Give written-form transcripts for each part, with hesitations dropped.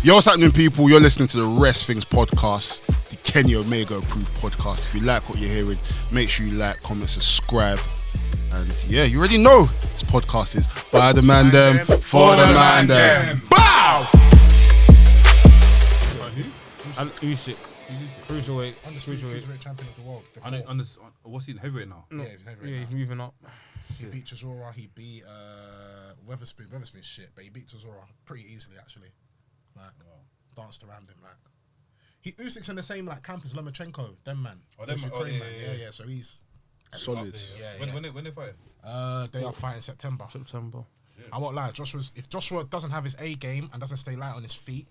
Yo, what's happening, people? You're listening to the Rest Things podcast, the Kenny Omega approved podcast. If you like what you're hearing, make sure you like, comment, subscribe. And yeah, you already know this podcast is by the Mandem, for the Mandem. Bow! Usyk. Cruiserweight. Cruiserweight champion of the world. What's he in heavyweight now? Yeah, he's heavyweight. Yeah, he's moving up. He beat Chisora, he beat Weatherspoon. Weatherspoon's shit, but he beat Chisora pretty easily actually. Like, danced around him like. Usyk's in the same like camp as Lomachenko, them man. Yeah, so he's solid. When they fight? They are fighting September. Yeah. I won't lie, if Joshua doesn't have his A game and doesn't stay light on his feet,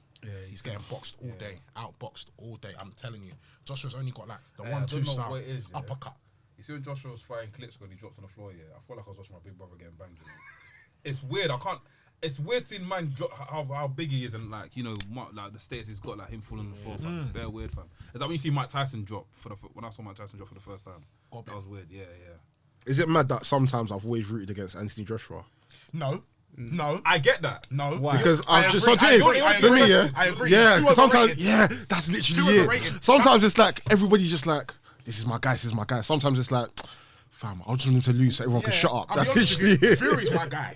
he's getting boxed all day, outboxed all day. I'm telling you, Joshua's only got like the 1-2 style uppercut. You see when Joshua was fighting Klitschko and he dropped on the floor, I feel like I was watching my big brother getting banged. It's weird. It's weird seeing man drop how big he is and like like the status he's got, like him falling on the floor. Fam. It's bare weird, fam. It's like when you see Mike Tyson drop when I saw Mike Tyson drop for the first time. That was weird. Yeah. Is it mad that sometimes I've always rooted against Anthony Joshua? No. I get that. No. Why? Because I agree. Yeah, Too sometimes, overrated. that's literally it. Sometimes it's like everybody's just like, this is my guy. Sometimes it's like, fam, I just want him to lose so everyone can shut up. That's literally it. Fury's my guy.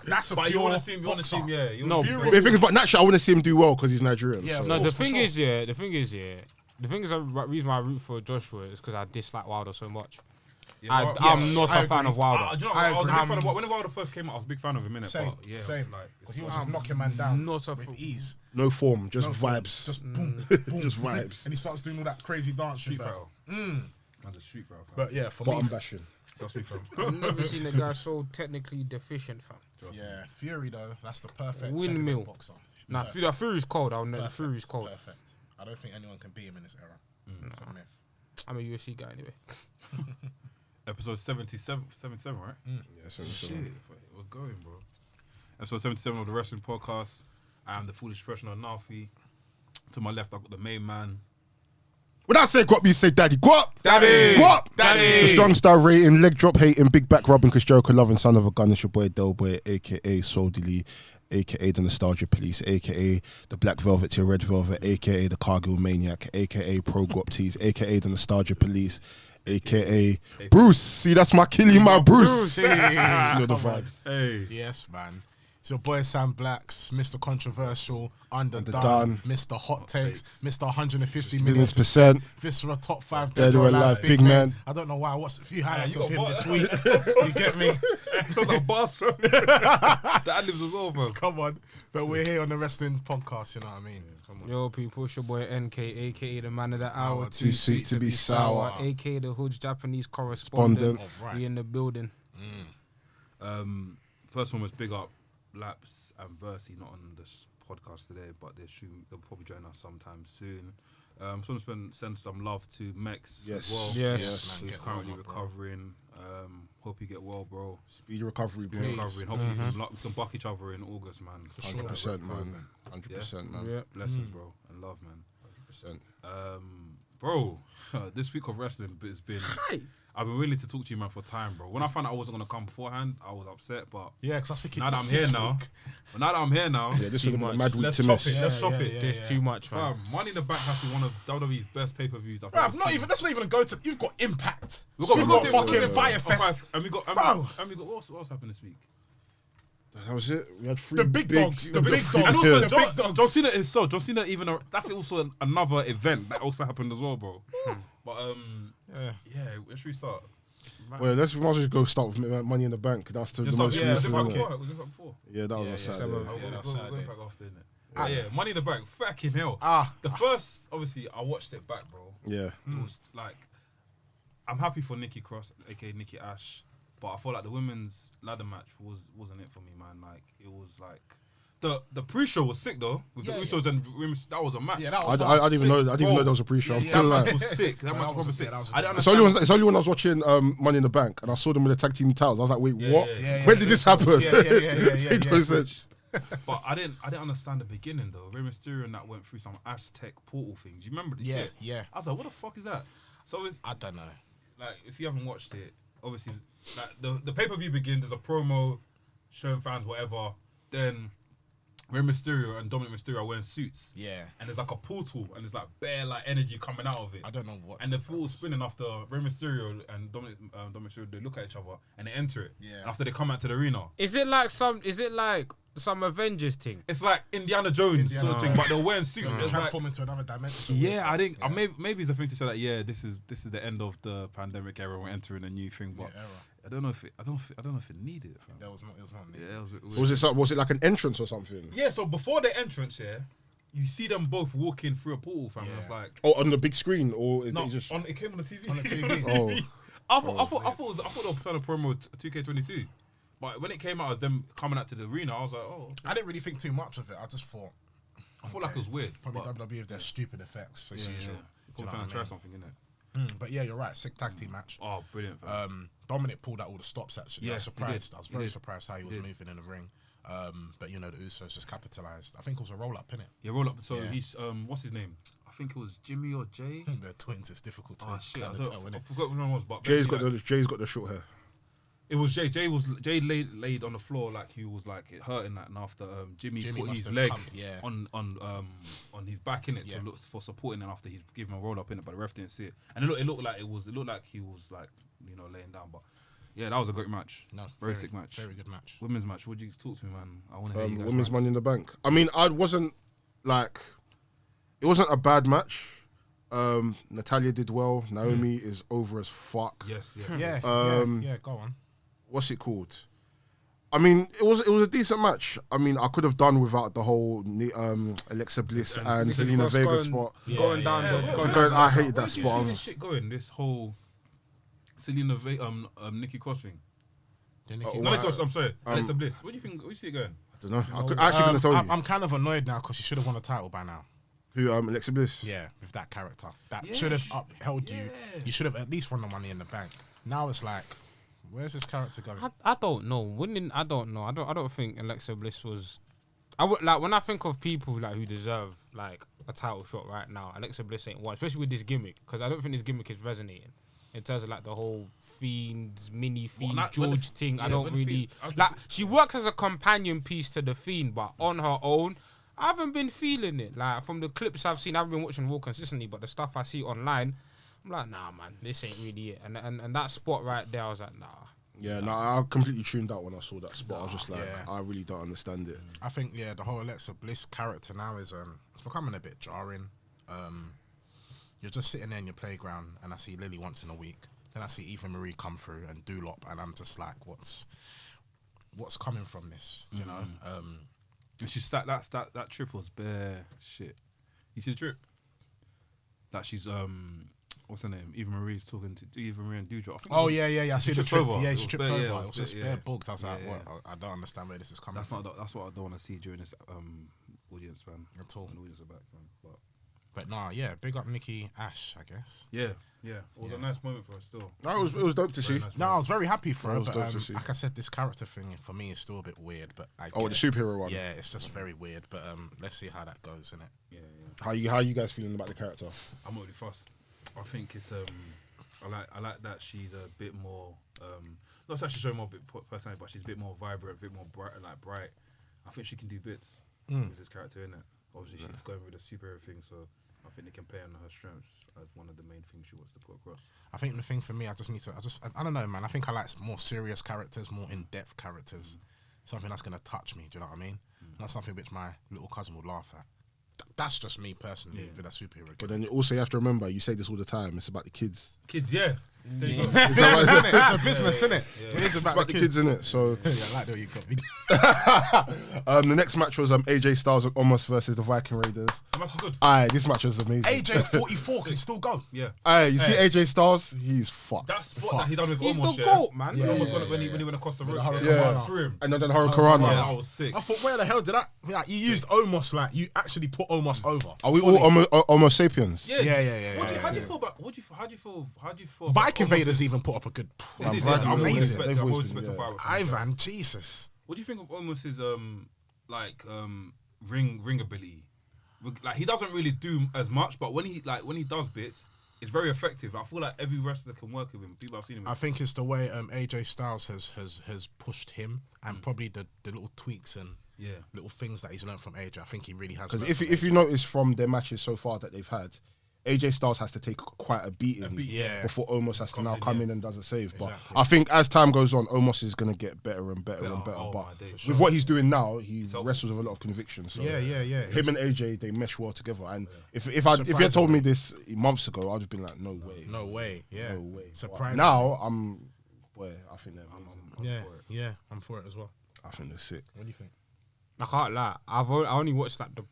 That's a But pure you want to see him, No, Fury. The thing is, but naturally, I want to see him do well because he's Nigerian. Yeah, so. No, course, the thing is, the reason why I root for Joshua is because I dislike Wilder so much. Yeah, I'm not a fan of Wilder. Do you know what? I was a big fan of when Wilder first came out. I was a big fan of him, innit? Same. Because he was just knocking man down with ease. No form, just vibes. Just boom, boom, Just vibes. And he starts doing all that crazy dance. Street fighter. Man's a street fighter. But yeah, for Bottom me, bashing. That's me, fam. I've never seen a guy so technically deficient, fam. yeah, Fury though, that's the perfect Windmill. heavyweight boxer. Nah, Fury's cold. Fury's cold. Perfect. I don't think anyone can beat him in this era. It's a myth. I'm a UFC guy anyway. Episode 77, right? Yeah, so Shit, we're going, bro. Episode 77 of the Wrestling Podcast. I am the foolish professional Anarfi. To my left, I've got the main man. When I say guap, you say daddy. Guap! Daddy! Guap! Daddy! It's a strong star rating, leg drop hating, big back rubbing, cause Joker loving, son of a gun. It's your boy Delboy, aka Soul Dilly, aka the Nostalgia Police, aka the Black Velvet to Red Velvet, aka the Cargill Maniac, aka Pro Guap Tees, aka the Nostalgia Police, aka Bruce. See, that's my killing, my Bruce. Hey. You know the vibes. Hey. Yes, man. It's your boy Sam Blacks, Mr. Controversial, Underdone, Underdone. Mr. Hot Takes, Mr. 150 Millions million percent. Viscera top 5 Dead or alive, big man. I don't know why. I watched a few highlights you of him got this bars. week. You get me? It's not that boss. The ad-libs was over. Come on. But we're here on the Wrestling Podcast, you know what I mean? Come on. Yo, people, it's your boy NK, aka the man of the hour, Too sweet to be sour. aka the Hood's Japanese correspondent. Respondent. Oh, right. We in the building. First one was big up Laps and Versi, not on this podcast today, but they'll probably join us sometime soon. Just want to send some love to Mex as well. Yes. Who's Get currently well, bro. recovering. Hope you get well, bro. Speedy recovery, bro. Hopefully we can buck each other in August, man. For sure. 100%, man. 100%, man. Yeah. Blessings, bro, and love, man. 100%. Bro, this week of wrestling has been. I've been willing to talk to you, man, for time, bro. When I found out I wasn't gonna come beforehand, I was upset, but Yeah, because I was thinking now that I'm here now, Yeah, this would have been a mad week let's to chop miss. it. Let's chop it. yeah. There's too much, man. Fam, Money in the Bank has to be one of WWE's best pay-per-views. Bruv, that's not even a go to. You've got Impact. We've You've got Team- fucking we've Fyter Fest. and we got Bro. what else happened this week? That was it. We had three The big dogs. The big And dogs. also, The big dogs. John Cena is John Cena that's also another event that also happened as well, bro. But yeah, where should we start? Well, let's might as well go start with Money in the Bank. That's the most Yeah, recent, innit? was it before? Yeah, that was on Saturday. Yeah, that's We're Saturday. going back after, innit? Yeah, Money in the Bank. Fucking hell. The first, obviously, I watched it back, bro. Yeah. It was like, I'm happy for Nikki Kross, aka Nikki Ash, but I feel like the women's ladder match wasn't it for me, man. Like, it was like the pre-show was sick though with the Usos and Rims. That was a match. Yeah, that I was didn't even know. I didn't even know there was a pre-show. Yeah, I'm That gonna match lie. was sick. That match was was a- sick. that was a I don't It's understand. only when I was watching Money in the Bank and I saw them with the tag team titles. I was like, wait, Yeah, what? yeah, When did this happen? Yeah. It was such- But I didn't understand the beginning though. Rey Mysterio and that went through some Aztec portal things. You remember this shit? Yeah. I was like, what the fuck is that? So it's I don't know. like, if you haven't watched it, obviously, like the pay-per-view begins, there's a promo showing fans whatever, then Rey Mysterio and Dominic Mysterio are wearing suits. Yeah. And there's like a portal and there's like bare like energy coming out of it. I don't know what. And the portal's spinning after Rey Mysterio and Dominic Mysterio, they look at each other and they enter it. Yeah. After they come out to the arena. Is it like some Avengers thing? It's like Indiana Jones sort of thing, but they're wearing suits. It's transform into another dimension. yeah, I think maybe it's a thing to say that this is the end of the pandemic era. We're entering a new thing, but I don't know if it needed it. Fam. It was not needed. Yeah, it was a bit weird. Was it like an entrance or something? Yeah, so before the entrance, you see them both walking through a portal, fam. Yeah. It's like On the big screen, or no, it just it came on the TV. On the TV. oh. I thought they were trying to promote 2K22, but when it came out as them coming out to the arena, I was like, oh. I didn't really think too much of it. I just thought. I thought like it was weird. Probably but WWE with their stupid effects as usual. Do you know trying what to I try mean? something in it. But yeah, you're right. Sick tag team match. Oh, brilliant. Fam. Dominic pulled out all the stops actually. Yeah, I was surprised. he did. I was He very did. surprised how he was moving in the ring. But you know, the Usos just capitalized. I think it was a roll up, innit? Yeah, roll up. So Yeah. he's what's his name? I think it was Jimmy or Jay. They're twins. It's difficult to Oh shit, I kinda tell, forgot innit? which one it was. But Jay's basically, got the short hair. it was Jay. Jay laid on the floor like he was like hurting that, and after Jimmy put must his have leg come, yeah. on his back in it Yeah. to look for supporting, and after he's given a roll up in it, but the ref didn't see it, and it looked like he was like laying down, but yeah, that was a great match. No, very sick match. Very good match. Women's match. Would you talk to me, man? I want to hear you guys. Women's rants. Money in the Bank. I mean, it wasn't a bad match. Natalia did well. Naomi is over as fuck. Yes. Yeah, yeah. Go on. What's it called? I mean, it was a decent match. I mean, I could have done without the whole Alexa Bliss and Nikki Selena Cross Vega going- spot. Going down yeah, the. yeah. going Going- down I the- hate Where that do you spot. see this shit going? This whole Selena Nikki Cross thing. Nikki No, What? Cross. I'm sorry. Alexa Bliss. What do you think? Where do you see it going? I don't know. I actually couldn't tell you. I'm kind of annoyed now because she should have won a title by now. Who, Alexa Bliss? Yeah, with that character. That Yeah, should have she- upheld you. yeah. You should have at least won the Money in the Bank. Now it's like, where's this character going? I don't know. I don't know. I don't think Alexa Bliss was. I would like when I think of people like who deserve like a title shot right now. Alexa Bliss ain't one, especially with this gimmick, because I don't think this gimmick is resonating in terms of like the whole mini Fiend not- George when the- thing. yeah, I don't when the really Fiend- I was like. just- She works as a companion piece to the Fiend, but on her own, I haven't been feeling it. Like from the clips I've seen, I've been watching Raw consistently, but the stuff I see online, I'm like, nah, man, this ain't really it. And that spot right there, I was like, nah. Yeah, no, I completely tuned out when I saw that spot. I was just like, Yeah. I really don't understand it. I think the whole Alexa Bliss character now is it's becoming a bit jarring. You're just sitting there in your playground, and I see Lily once in a week. Then I see Eva Marie come through and Doolop, and I'm just like, what's coming from this? Do you know? And she's that trip was bare shit. You see the trip? That she's what's her name? Eva Marie's talking to Eva Marie and Dewdrop. Oh yeah. I see the tripped trip. over. Yeah, It she was tripped bare- over. yeah, It was just yeah. bare bugged. I was like, Yeah, what? yeah. I don't understand where this is coming That's from. that's what I don't want to see during this audience, man. At all. When the audience are back, man. But nah, yeah, big up Nikki Ash, I guess. Yeah. It was a nice moment for us still. No, it was dope to see. Very nice No, I moment. was very happy for That her, was but dope to see. like I said, this character thing for me is still a bit weird. But I Oh, get the it. superhero one. Yeah, it's just very weird. But let's see how that goes, innit? Yeah. How you guys feeling about the character? I'm already fussed. I think it's I like that she's a bit more not that she's showing more bit personality, but she's a bit more vibrant, a bit more bright. I think she can do bits with this character in it. Obviously, she's going with a superhero thing, so I think they can play on her strengths as one of the main things she wants to put across. I think the thing for me, I don't know, man. I think I like more serious characters, more in-depth characters. Something that's gonna touch me. Do you know what I mean? Not something which my little cousin would laugh at. That's just me personally with a superhero. But then also you have to remember, you say this all the time. It's about the kids. Kids, yeah. Is that what it's about? It's a business, innit? It is It's about, about the kids, innit? So Yeah, I like the way you got me. the next match was AJ Styles almost versus the Viking Raiders. That match was good. Aye, this match was amazing. AJ 44 can still go. Yeah. Aye, you see AJ Styles, he's fucked. That spot that he done with He's almost, the GOAT, man. When he almost Yeah, went- when he went across the road. Hurricane Yeah. Rana. Through him. And then Hurricane Yeah, Rana. that was sick. I thought, where the hell did that? Like, you used Omos, like you actually put Omos over. Are we all almost sapiens? Yeah. Yeah. How do you feel about? How do you feel? Viking about Vaders Omos's- even put up a good. They did, Viking yeah, I'm always Amazing. respecting. They've I'm always always been, respecting yeah. Fyter from Ivan, Jesus. What do you think of Omos's ring ability? Like he doesn't really do as much, but when he does bits, it's very effective. I feel like every wrestler can work with him. People I've seen him. I think it's the way AJ Styles has pushed him, and probably the little tweaks and little things that he's learned from AJ. I think he really has. Because if you notice from their matches so far that they've had, AJ Styles has to take quite a beating before Omos has to now come in and does a save. But I think as time goes on, Omos is going to get better and better and better. But with what he's doing now, he wrestles with a lot of conviction. So yeah. Him and AJ, they mesh well together. And if you had told me this months ago, I'd have been like, no way. No way. Surprising. Now I think they're amazing. Yeah, I'm for it as well. I think they're sick. What do you think? I can't lie. I only watched like the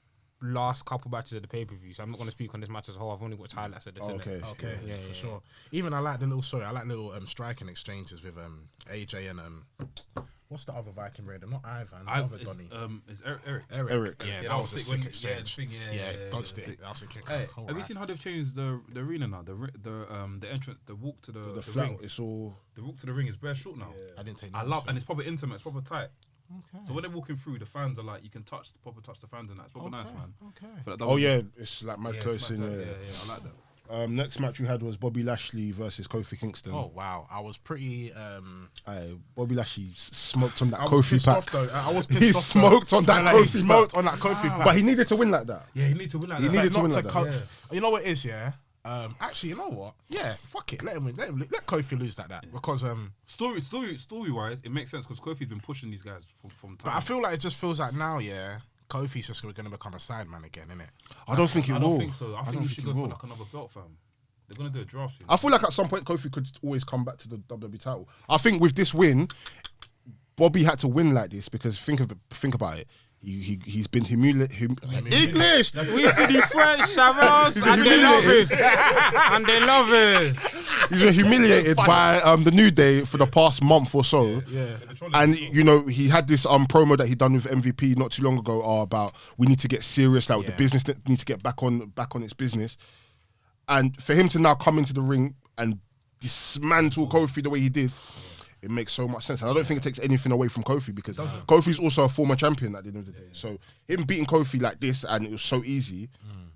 last couple matches of the pay-per-view, so I'm not going to speak on this match as a whole. I've only watched highlights of this. Okay, for sure. Even I like little striking exchanges with AJ and what's the other Viking raider? Not Ivan, the other Donny. It's Eric. Eric. Yeah, that was a sick exchange. Dodged it. That was sick. Have you seen how they've changed the arena now? The entrance, the walk to the flat, ring. It's all the walk to the ring is bare short now. I didn't take. I love, and it's proper intimate. It's proper tight. Okay. So when they're walking through, the fans are like, you can touch the fans and that. It's proper nice, man. Okay. It's like mad close in there. Yeah, I like that. Next match we had was Bobby Lashley versus Kofi Kingston. Oh wow, I was pretty. Bobby Lashley smoked on that Kofi pack. I was pissed he off. Smoked on that. He smoked on that Kofi pack. But he needed to win like that. Yeah, he needed to win like that. He needed to win like that. Yeah. You know what it is, yeah. Actually, you know what? Yeah, fuck it. Let him win. Let Kofi lose like that because story wise, it makes sense because Kofi's been pushing these guys from time. But I feel like it just feels like now, yeah, Kofi's just going to become a sideman again, innit? I don't think he will. I don't think so. I think he should go for like another belt, fam. They're going to do a draft soon. I feel like at some point Kofi could always come back to the WWE title. I think with this win, Bobby had to win like this because think about it. He's been humiliated. English. We see the French, Chavos, and they love us. And they love us. He's been humiliated by the New Day for the past month or so. Yeah. And you know he had this promo that he done with MVP not too long ago about we need to get serious, like the business need to get back on its business. And for him to now come into the ring and dismantle Kofi the way he did. It makes so much sense. And I don't think it takes anything away from Kofi because Kofi's also a former champion at the end of the day. So him beating Kofi like this and it was so easy,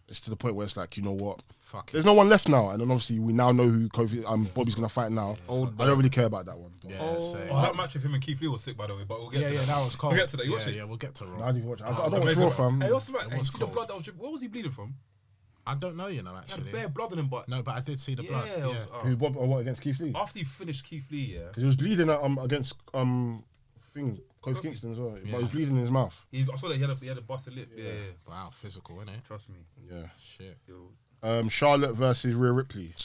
it's to the point where it's like, you know what? There's no one left now. And then obviously we now know who Bobby's going to fight now. I don't really care about that one. That match with him and Keith Lee was sick, by the way. But we'll get to that. That was cold. We'll get to that. You watch it? Yeah, we'll get to Raw. No, I didn't watch it. I don't watch Raw, fam. Hey, what's the matter? See the blood that was dripping? Where was he bleeding from? I don't know, you know, actually. He had bare blood on him, but... No, but I did see the blood. Who, Bob, or what, against Keith Lee? After he finished Keith Lee, Because he was bleeding against Kofi Kingston as well. But he was bleeding in his mouth. I saw that he had a busted lip. Yeah. Wow, physical, innit? Trust me. Yeah. Shit. Charlotte versus Rhea Ripley.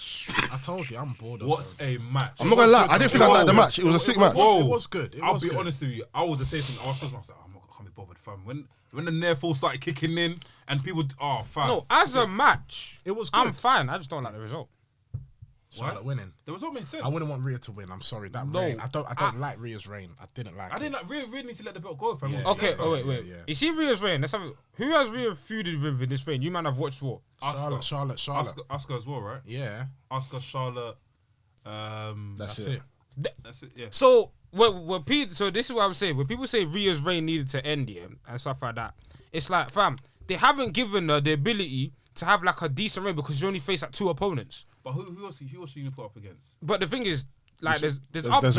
I told you, I'm bored of What a match. I'm not going to lie. I didn't think I liked the match. It was a sick match. It was good. I'll be honest with you. I was the same thing. I was like, I'm not going to be bothered, fam. When the near fall started kicking in and people, fam. No, as a match, it was good. I'm fine. I just don't like the result. Charlotte winning. The result made sense. I wouldn't want Rhea to win. I'm sorry. That reign. I don't like Rhea's reign. I didn't like it. I didn't like Rhea need to let the belt go, fam. Okay, wait. You see Rhea's reign? Let's have it. Who has Rhea feuded with in this reign? You man have watched Raw. Charlotte. Asuka as well, right? Yeah. Asuka, Charlotte. That's it. That's it, yeah. So, so this is what I'm saying. When people say Rhea's reign needed to end, and stuff like that, it's like, fam, they haven't given her the ability to have like a decent reign because she only faced like 2 opponents. But who else are you put up against? But the thing is, like, there's a lot of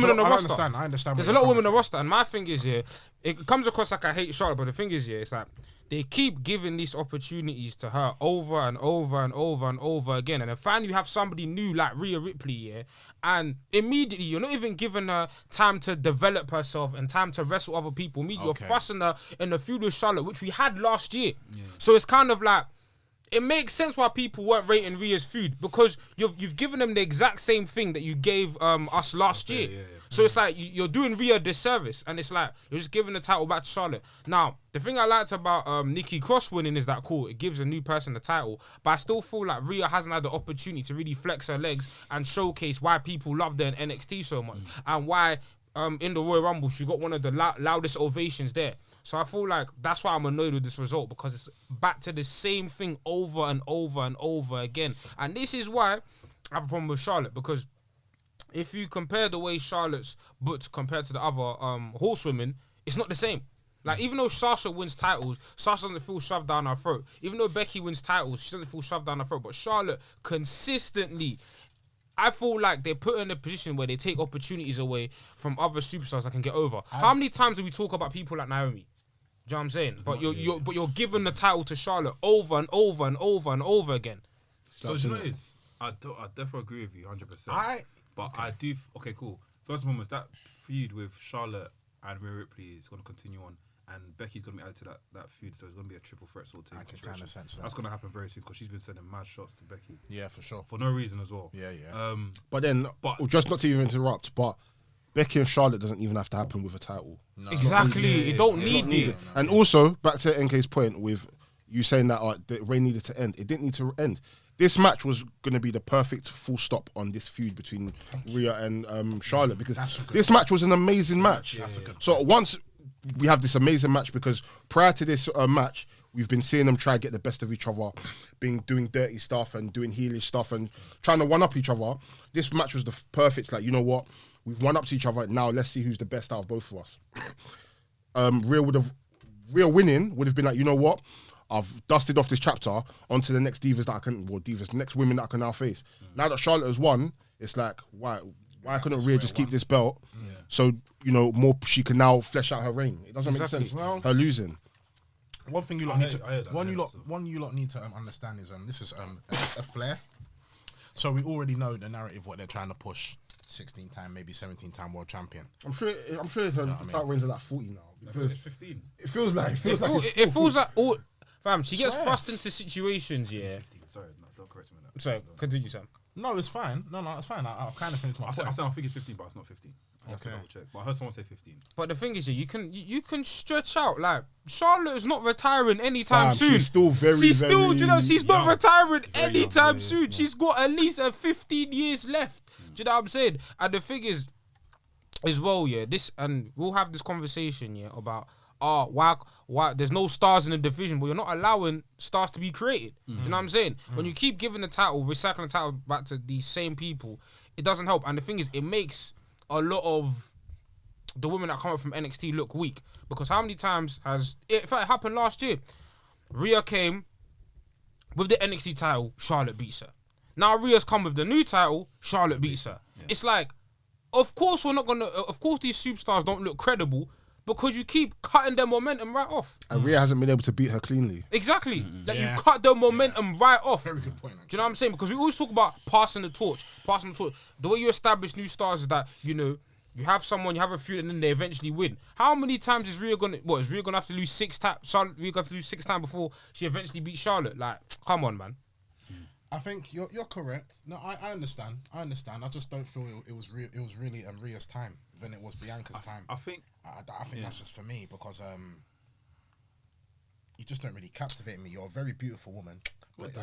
women on the roster. I understand. There's a lot of women on the roster, and my thing is, it comes across like I hate Charlotte, but the thing is, it's like they keep giving these opportunities to her over and over and over and over again. And then finally you have somebody new like Rhea Ripley, and immediately you're not even giving her time to develop herself and time to wrestle other people. You're fussing her in the feud with Charlotte, which we had last year. Yeah. So it's kind of like, it makes sense why people weren't rating Rhea's feud because you've given them the exact same thing that you gave us last year. Yeah. So it's like you're doing Rhea a disservice, and it's like you're just giving the title back to Charlotte. Now, the thing I liked about Nikki Cross winning is that cool, it gives a new person the title, but I still feel like Rhea hasn't had the opportunity to really flex her legs and showcase why people love her in NXT so much and why in the Royal Rumble she got one of the loudest ovations there. So I feel like that's why I'm annoyed with this result because it's back to the same thing over and over and over again. And this is why I have a problem with Charlotte because if you compare the way Charlotte's booked compared to the other horsewomen, it's not the same. Like, even though Sasha wins titles, Sasha doesn't feel shoved down her throat. Even though Becky wins titles, she doesn't feel shoved down her throat. But Charlotte consistently I feel like they're put in a position where they take opportunities away from other superstars that can get over. How many times do we talk about people like Naomi? Do you know what I'm saying? But you're giving the title to Charlotte over and over and over and over again. So do you know what it is? I definitely agree with you 100%. I do. Okay, cool. First of all, that feud with Charlotte and Rhea Ripley is going to continue on, and Becky's going to be added to that feud, so it's going to be a triple threat sort of thing. Kind of sense that's going to happen very soon because she's been sending mad shots to Becky. Yeah, for sure. For no reason as well. Yeah. But just not to even interrupt, but Becky and Charlotte doesn't even have to happen with a title. No. Exactly. You don't need it. And also, back to NK's point with you saying that the reign needed to end. It didn't need to end. This match was going to be the perfect full stop on this feud between Rhea and Charlotte, because this match was an amazing match. So once we have this amazing match, because prior to this match, we've been seeing them try to get the best of each other, doing dirty stuff and doing heelish stuff and trying to one-up each other. This match was the perfect, like, you know what? We've one-upped each other. Now let's see who's the best out of both of us. Rhea winning would have been like, you know what? I've dusted off this chapter onto the next next women that I can now face. Now that Charlotte has won, it's like, why couldn't Rhea just keep this belt? Yeah. So, you know, she can now flesh out her reign. It doesn't make sense. Well, her losing. One thing you lot need to understand is this is a flair. So we already know the narrative what they're trying to push. 16-time, maybe 17-time world champion. I'm sure her title reigns are like 40 now. Because 15. It feels like all. Fam, she gets thrust into situations, yeah. 15. Sorry, no, don't correct me on that. Sorry, continue, Sam. No, it's fine. No, it's fine. I've kind of finished my point. I think it's 15, but it's not 15. I have to double check. But I heard someone say 15. But the thing is, you can stretch out. Like, Charlotte is not retiring anytime soon. She's still she's not retiring anytime soon. She's got at least 15 years left. Do you know what I'm saying? And the thing is, as well, yeah, and we'll have this conversation, yeah, about why there's no stars in the division, but you're not allowing stars to be created. Do you know what I'm saying? When you keep giving the title, recycling the title back to these same people, it doesn't help. And the thing is, it makes a lot of the women that come up from NXT look weak. Because how many times in fact, it happened last year. Rhea came with the NXT title, Charlotte beats her. Now Rhea's come with the new title, Charlotte beats her. Yeah. It's like, of course these superstars don't look credible, because you keep cutting their momentum right off. And Rhea hasn't been able to beat her cleanly. Exactly. You cut the momentum right off. Very good point. Do you know what I'm saying? Because we always talk about passing the torch. The way you establish new stars is that, you know, you have a feud and then they eventually win. How many times is Rhea gonna have to lose 6 times? Rhea gonna have to lose 6 times before she eventually beats Charlotte? Like, come on, man. I think you're correct. No, I understand. I just don't feel it was really Rhea's time than it was Bianca's time. I think that's just for me, because you just don't really captivate me. You're a very beautiful woman. But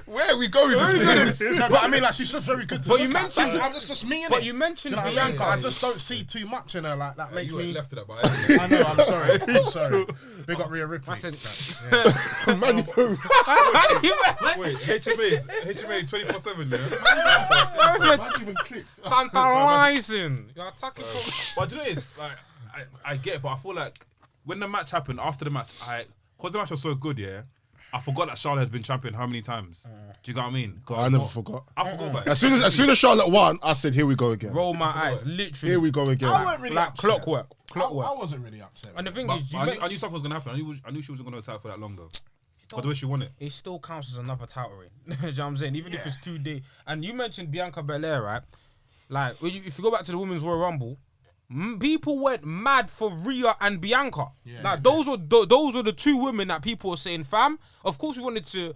where are we going with this? No, but I mean, like, she's just very good to look at. That's just me, innit? But you mentioned Bianca. I just don't see too much in her. Like, that makes me left to that, but I know. I'm sorry. Big up Rhea Ripley. I said, wait, HMA 24/7, yeah. Not even clicked. Tantalizing. You're attacking from. But do you know what it is? Like, I get it, but I feel like when the match happened, after the match, because the match was so good, yeah, I forgot that Charlotte had been champion how many times? Do you get what I mean? I never forgot. I forgot about it. As soon as Charlotte won, I said, here we go again. Roll my eyes, literally. Here we go again. I wasn't really like upset. clockwork. I wasn't really upset. And the thing is, I knew something was going to happen. I knew she wasn't going to attack for that long, though. But the way she won it. It still counts as another title reign. Do you know what I'm saying? Even if it's 2 days. And you mentioned Bianca Belair, right? Like, if you go back to the Women's Royal Rumble, people went mad for Rhea and Bianca. Those were the 2 women that people were saying, fam. Of course, we wanted to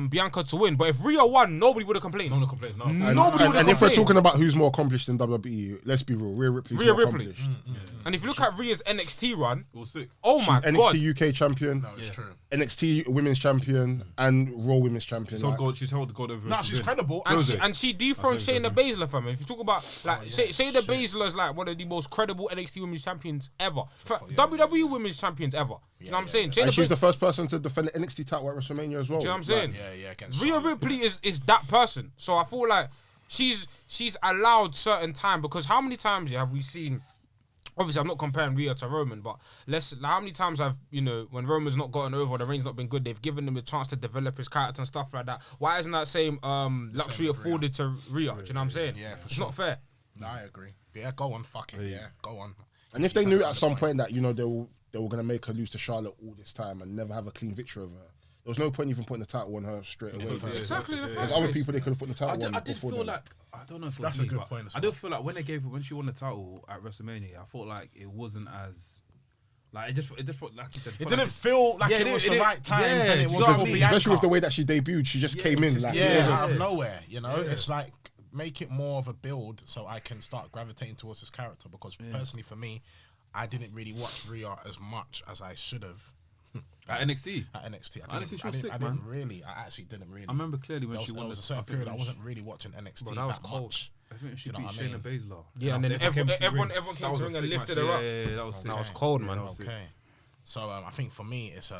Bianca to win, but if Rhea won, nobody would have complained. No one complained. No. And if we're talking about who's more accomplished in WWE, let's be real, Rhea Ripley's more accomplished. And if you look at Rhea's NXT run, it was sick. Oh my god, NXT UK champion. No, it's true. NXT Women's champion and Raw Women's champion. She's held the gold over. No, she's credible. And she dethroned Shayna Baszler, fam. If you talk about Shayna Baszler is like one of the most credible NXT Women's champions ever, WWE Women's champions ever. You know what I'm saying? And she's the first person to defend the NXT title at WrestleMania as well. Do you know what I'm saying? Yeah. Rhea Ripley is that person. So I feel like she's allowed certain time, because how many times have we seen obviously I'm not comparing Rhea to Roman, but how many times have, you know, when Roman's not gotten over, the reign's not been good, they've given him a chance to develop his character and stuff like that. Why isn't that same luxury afforded to Rhea? Do you know what I'm saying? Yeah, for it's sure. not fair. No, I agree. Yeah, go on, fuck it. Yeah, go on. And if they knew at some point that, you know, they were going to make her lose to Charlotte all this time and never have a clean victory over her, there was no point even putting the title on her straight away. Exactly. There's other people they could have put the title on. I did feel like, I don't know if That's a good point as I well. do feel like when she won the title at WrestleMania, I felt like it wasn't as like it just felt like you said. It didn't feel like it was the right time. And it was for Bianca. Especially with the way that she debuted, she just came in like out of nowhere. You know, it's like make it more of a build so I can start gravitating towards this character. Because personally, for me, I didn't really watch Rhea as much as I should have. At NXT. At NXT, I actually didn't really. I remember clearly when she won. There was a certain period I wasn't really watching NXT. Bro, that was cold. much. I think she You know beat what I Shayna mean? Baszler. Yeah, and then everyone came to ring and lifted her up. Yeah, that was sick. That was cold, man. Okay. So I think for me, it's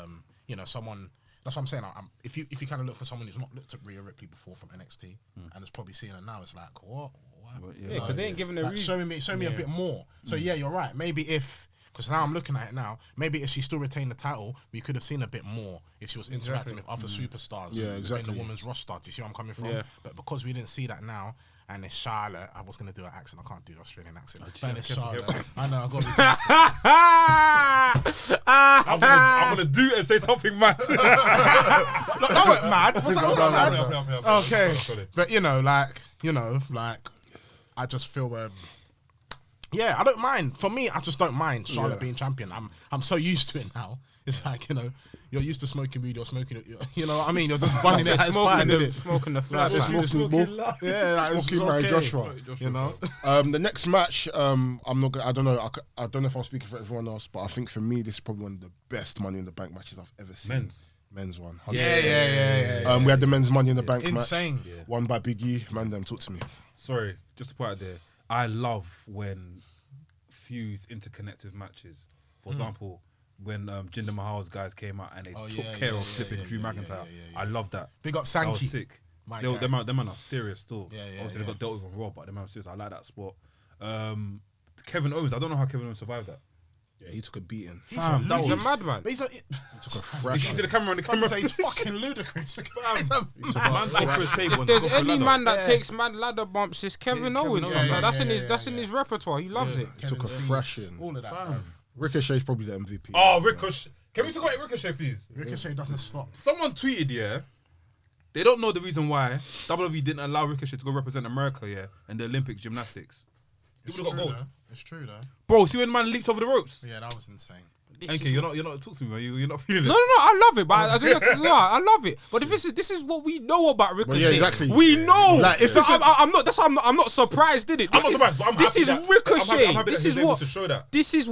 you know, someone. That's what I'm saying. If you kind of look for someone who's not looked at Rhea Ripley before from NXT and is probably seeing her now, it's like what? Yeah, because they ain't giving a Like, reason. show me a bit more. So yeah, you're right. Maybe because now I'm looking at it now, maybe if she still retained the title, we could have seen a bit more if she was interacting with other superstars within the women's roster. Do you see where I'm coming from? Yeah. But because we didn't see that now, and it's Charlotte, I was going to do an accent. I can't do the Australian accent. But it's Charlotte. I know, I'm gonna do it and say something mad. Look, that went mad. Was that mad? Okay. But you know, I just feel yeah, I don't mind. For me, I just don't mind Charlotte being champion. I'm so used to it now. It's like, you know, you're used to smoking weed, you're smoking it, you know what I mean? You're just bunning it, smoking the flat. Yeah, like, it's Smoking okay. Joshua. You know? The next match, I'm not gonna, I don't know if I'm speaking for everyone else, but I think for me, this is probably one of the best Money in the Bank matches I've ever seen. Men's one. Yeah. We had the men's Money in the Bank Insane. match. Won by Big E. Mandem, talk to me. Sorry, just to put it there. I love when feuds interconnect with matches. For example, when Jinder Mahal's guys came out and they took care of flipping Drew McIntyre. I love that. Big up That Sankey. was sick. Them man are serious still. Obviously they got dealt with on Raw, but them man are serious. I like that spot. Kevin Owens, I don't know how Kevin Owens survived that. Yeah, he took a beating. He's a madman. He took a thrash. You see the camera on the camera. He's fucking ludicrous. Man's like for a table. If there's any man that takes mad ladder bumps, it's Kevin Owens. That's in his repertoire. He loves it. Took a thrashing. All of that. Ricochet's probably the MVP. Oh, Ricochet. Can we talk about Ricochet, please? Ricochet doesn't stop. Someone tweeted, they don't know the reason why WWE didn't allow Ricochet to go represent America, in the Olympic gymnastics. He would have got gold. It's true though. Bro, see when man leaped over the ropes? Yeah, that was insane. Okay, you're not talking to me, man. You're not feeling it. No, I love it, but I love it. But if this is what we know about Ricochet. Yeah, exactly. We know. Like, if so I'm not surprised, did it? I'm not surprised, but I'm this happy is that- Ricochet. I'm happy that This he's is able what to show that. This is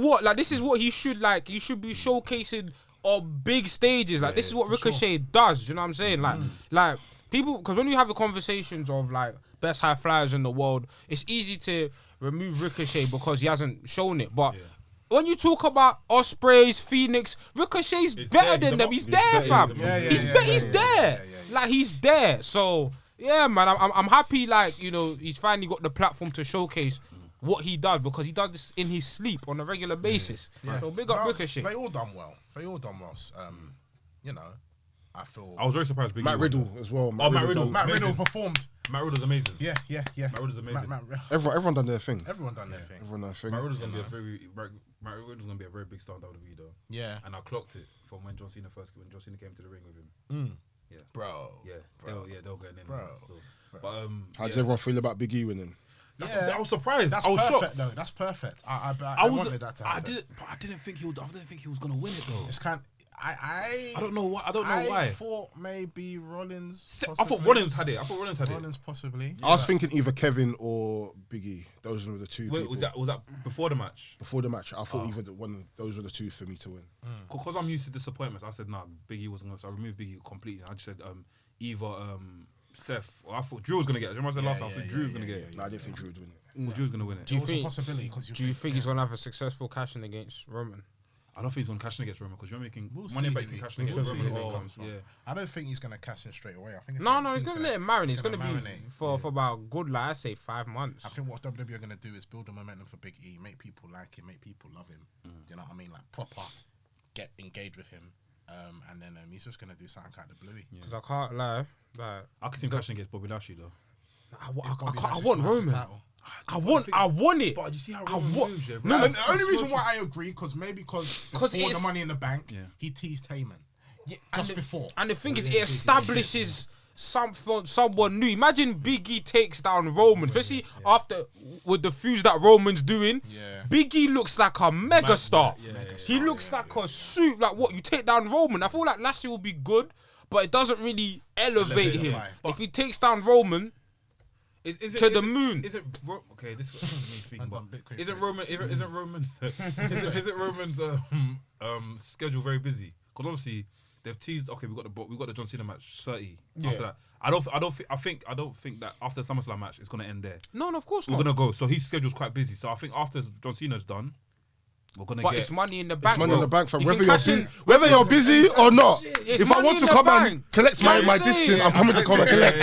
what he should should be showcasing on big stages. Like this is what Ricochet does. Do you know what I'm saying? Like people, because when you have the conversations of like best high flyers in the world, it's easy to remove Ricochet because he hasn't shown it. But when you talk about Ospreys, Phoenix, Ricochet's better than them. He's there, fam. He's there. Like he's there. So yeah, man, I'm happy. Like, you know, he's finally got the platform to showcase what he does, because he does this in his sleep on a regular basis. So big up Ricochet. They all done well. You know, I feel. I was very surprised. Matt Riddle as well. Matt Riddle. Matt Riddle performed. Matt Riddle's amazing. Yeah. Matt Riddle's amazing. Everyone done their thing. Everyone done their thing. Matt Riddle's gonna be a very big star in WWE though. Yeah. And I clocked it from when John Cena came to the ring with him. Yeah. Bro. Yeah. They were going in. Bro. Still. But How does everyone feel about Big E winning? I was surprised. That's I was perfect, shocked. though. That's perfect. I wanted that to happen. I didn't think he was gonna win it though. It's kind. I don't know why. I thought maybe Rollins. I thought Rollins had it. Rollins possibly. I was thinking either Kevin or Big E. Those were the two. Wait, people. was that before the match? Before the match, I thought those were the two for me to win. Because I'm used to disappointments, I said nah, Big E wasn't going to. So I removed Big E completely. I just said either Seth, or I thought Drew was going to get it. Remember I said last time I thought Drew was going to get it. No, I didn't think Drew would win it. Well, Drew was going to win it. Do you It was a possibility? Do you think he's gonna have a successful cash in against Roman? I don't think he's gonna cash in against Roman because you're making We'll money see, back. You maybe. can cash in We'll against see Roman. where he Oh, comes from. yeah. I don't think he's gonna cash in straight away. I think No, he's gonna let him marinate. It's gonna be marinate. for about good, like I say, 5 months. I think what WWE are gonna do is build a momentum for Big E, make people like him, make people love him. You know what I mean? Like proper, get engaged with him, and then he's just gonna do something kind of bluey. Because I can't lie, like I can see him cashing against Bobby Lashley though. I want Roman. I want it. But you see how I Roman want- moves, yeah, No, right? and the only reason why I agree, because before the it's- Money in the Bank, Yeah. he teased Heyman Yeah, just and before. And the thing is, it establishes someone new. Imagine Big E takes down Roman, especially after with the fuse that Roman's doing. Yeah. Big E looks like a megastar. Yeah, He looks like a suit. Like what? You take down Roman. I feel like Lashley will be good, but it doesn't really elevate him. Elevate. If he takes down Roman, Is to the moon. Is it okay? This is me speaking, And but done Bitcoin isn't phrases. Roman? Isn't Roman's? Isn't Roman's schedule very busy? Because obviously they've teased. Okay, we got the John Cena match 30. Yeah. After that, I don't think that after the SummerSlam match it's gonna end there. no, of course We're not. gonna go. So his schedule's quite busy. So I think after John Cena's done, we're gonna But get. it's Money in the Bank. Money in the bank, fam. You Whether can you're cash in- busy, whether you're busy or not, It's if I Money want in to the come and Bank. collect You know my what I'm distance, saying? I'm coming to come and collect. Do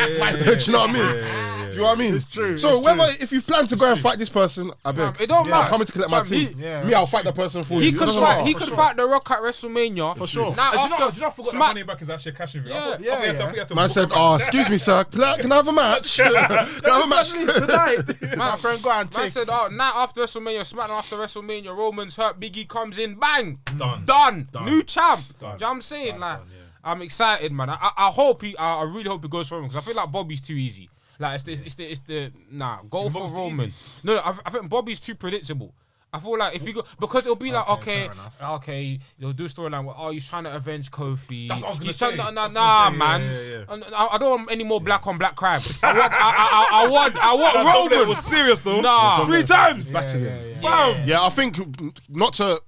you know what I mean? Do you know what I mean? It's true, So it's whether if you plan to go and fight this person, I beg. It don't matter. I'm coming to collect my Fam, team. Yeah, Me, I'll fight the person for He you. It could doesn't fight. matter. He could fight The Rock at WrestleMania For sure. Now Do you after know I forgot that Smack- Money Back is actually a cash in. Yeah. Man said, "Oh, excuse me, sir. Can I have a match? Can I have a match tonight. My friend, go and Man take. said, "Oh, night after WrestleMania, SmackDown after WrestleMania, Roman's hurt. Biggie comes in, bang, Done. new champ." Do Done. you know what I'm saying? Like, Done, yeah. I'm excited, man. I hope I really hope he goes for Roman because I feel like Bobby's too easy. Like it's the go for Bobby's too Roman. easy? No, I think Bobby's too predictable. I feel like if you go because it'll be like Okay, fair okay, you'll do a storyline where he's trying to avenge Kofi. That's what I was gonna He's say. trying to That's nah, what I'm man. saying. Yeah. I don't want any more black on black crime. I want Roman Roman. was serious though. Nah. 3 times. Back to them. Fam. Yeah, I think not to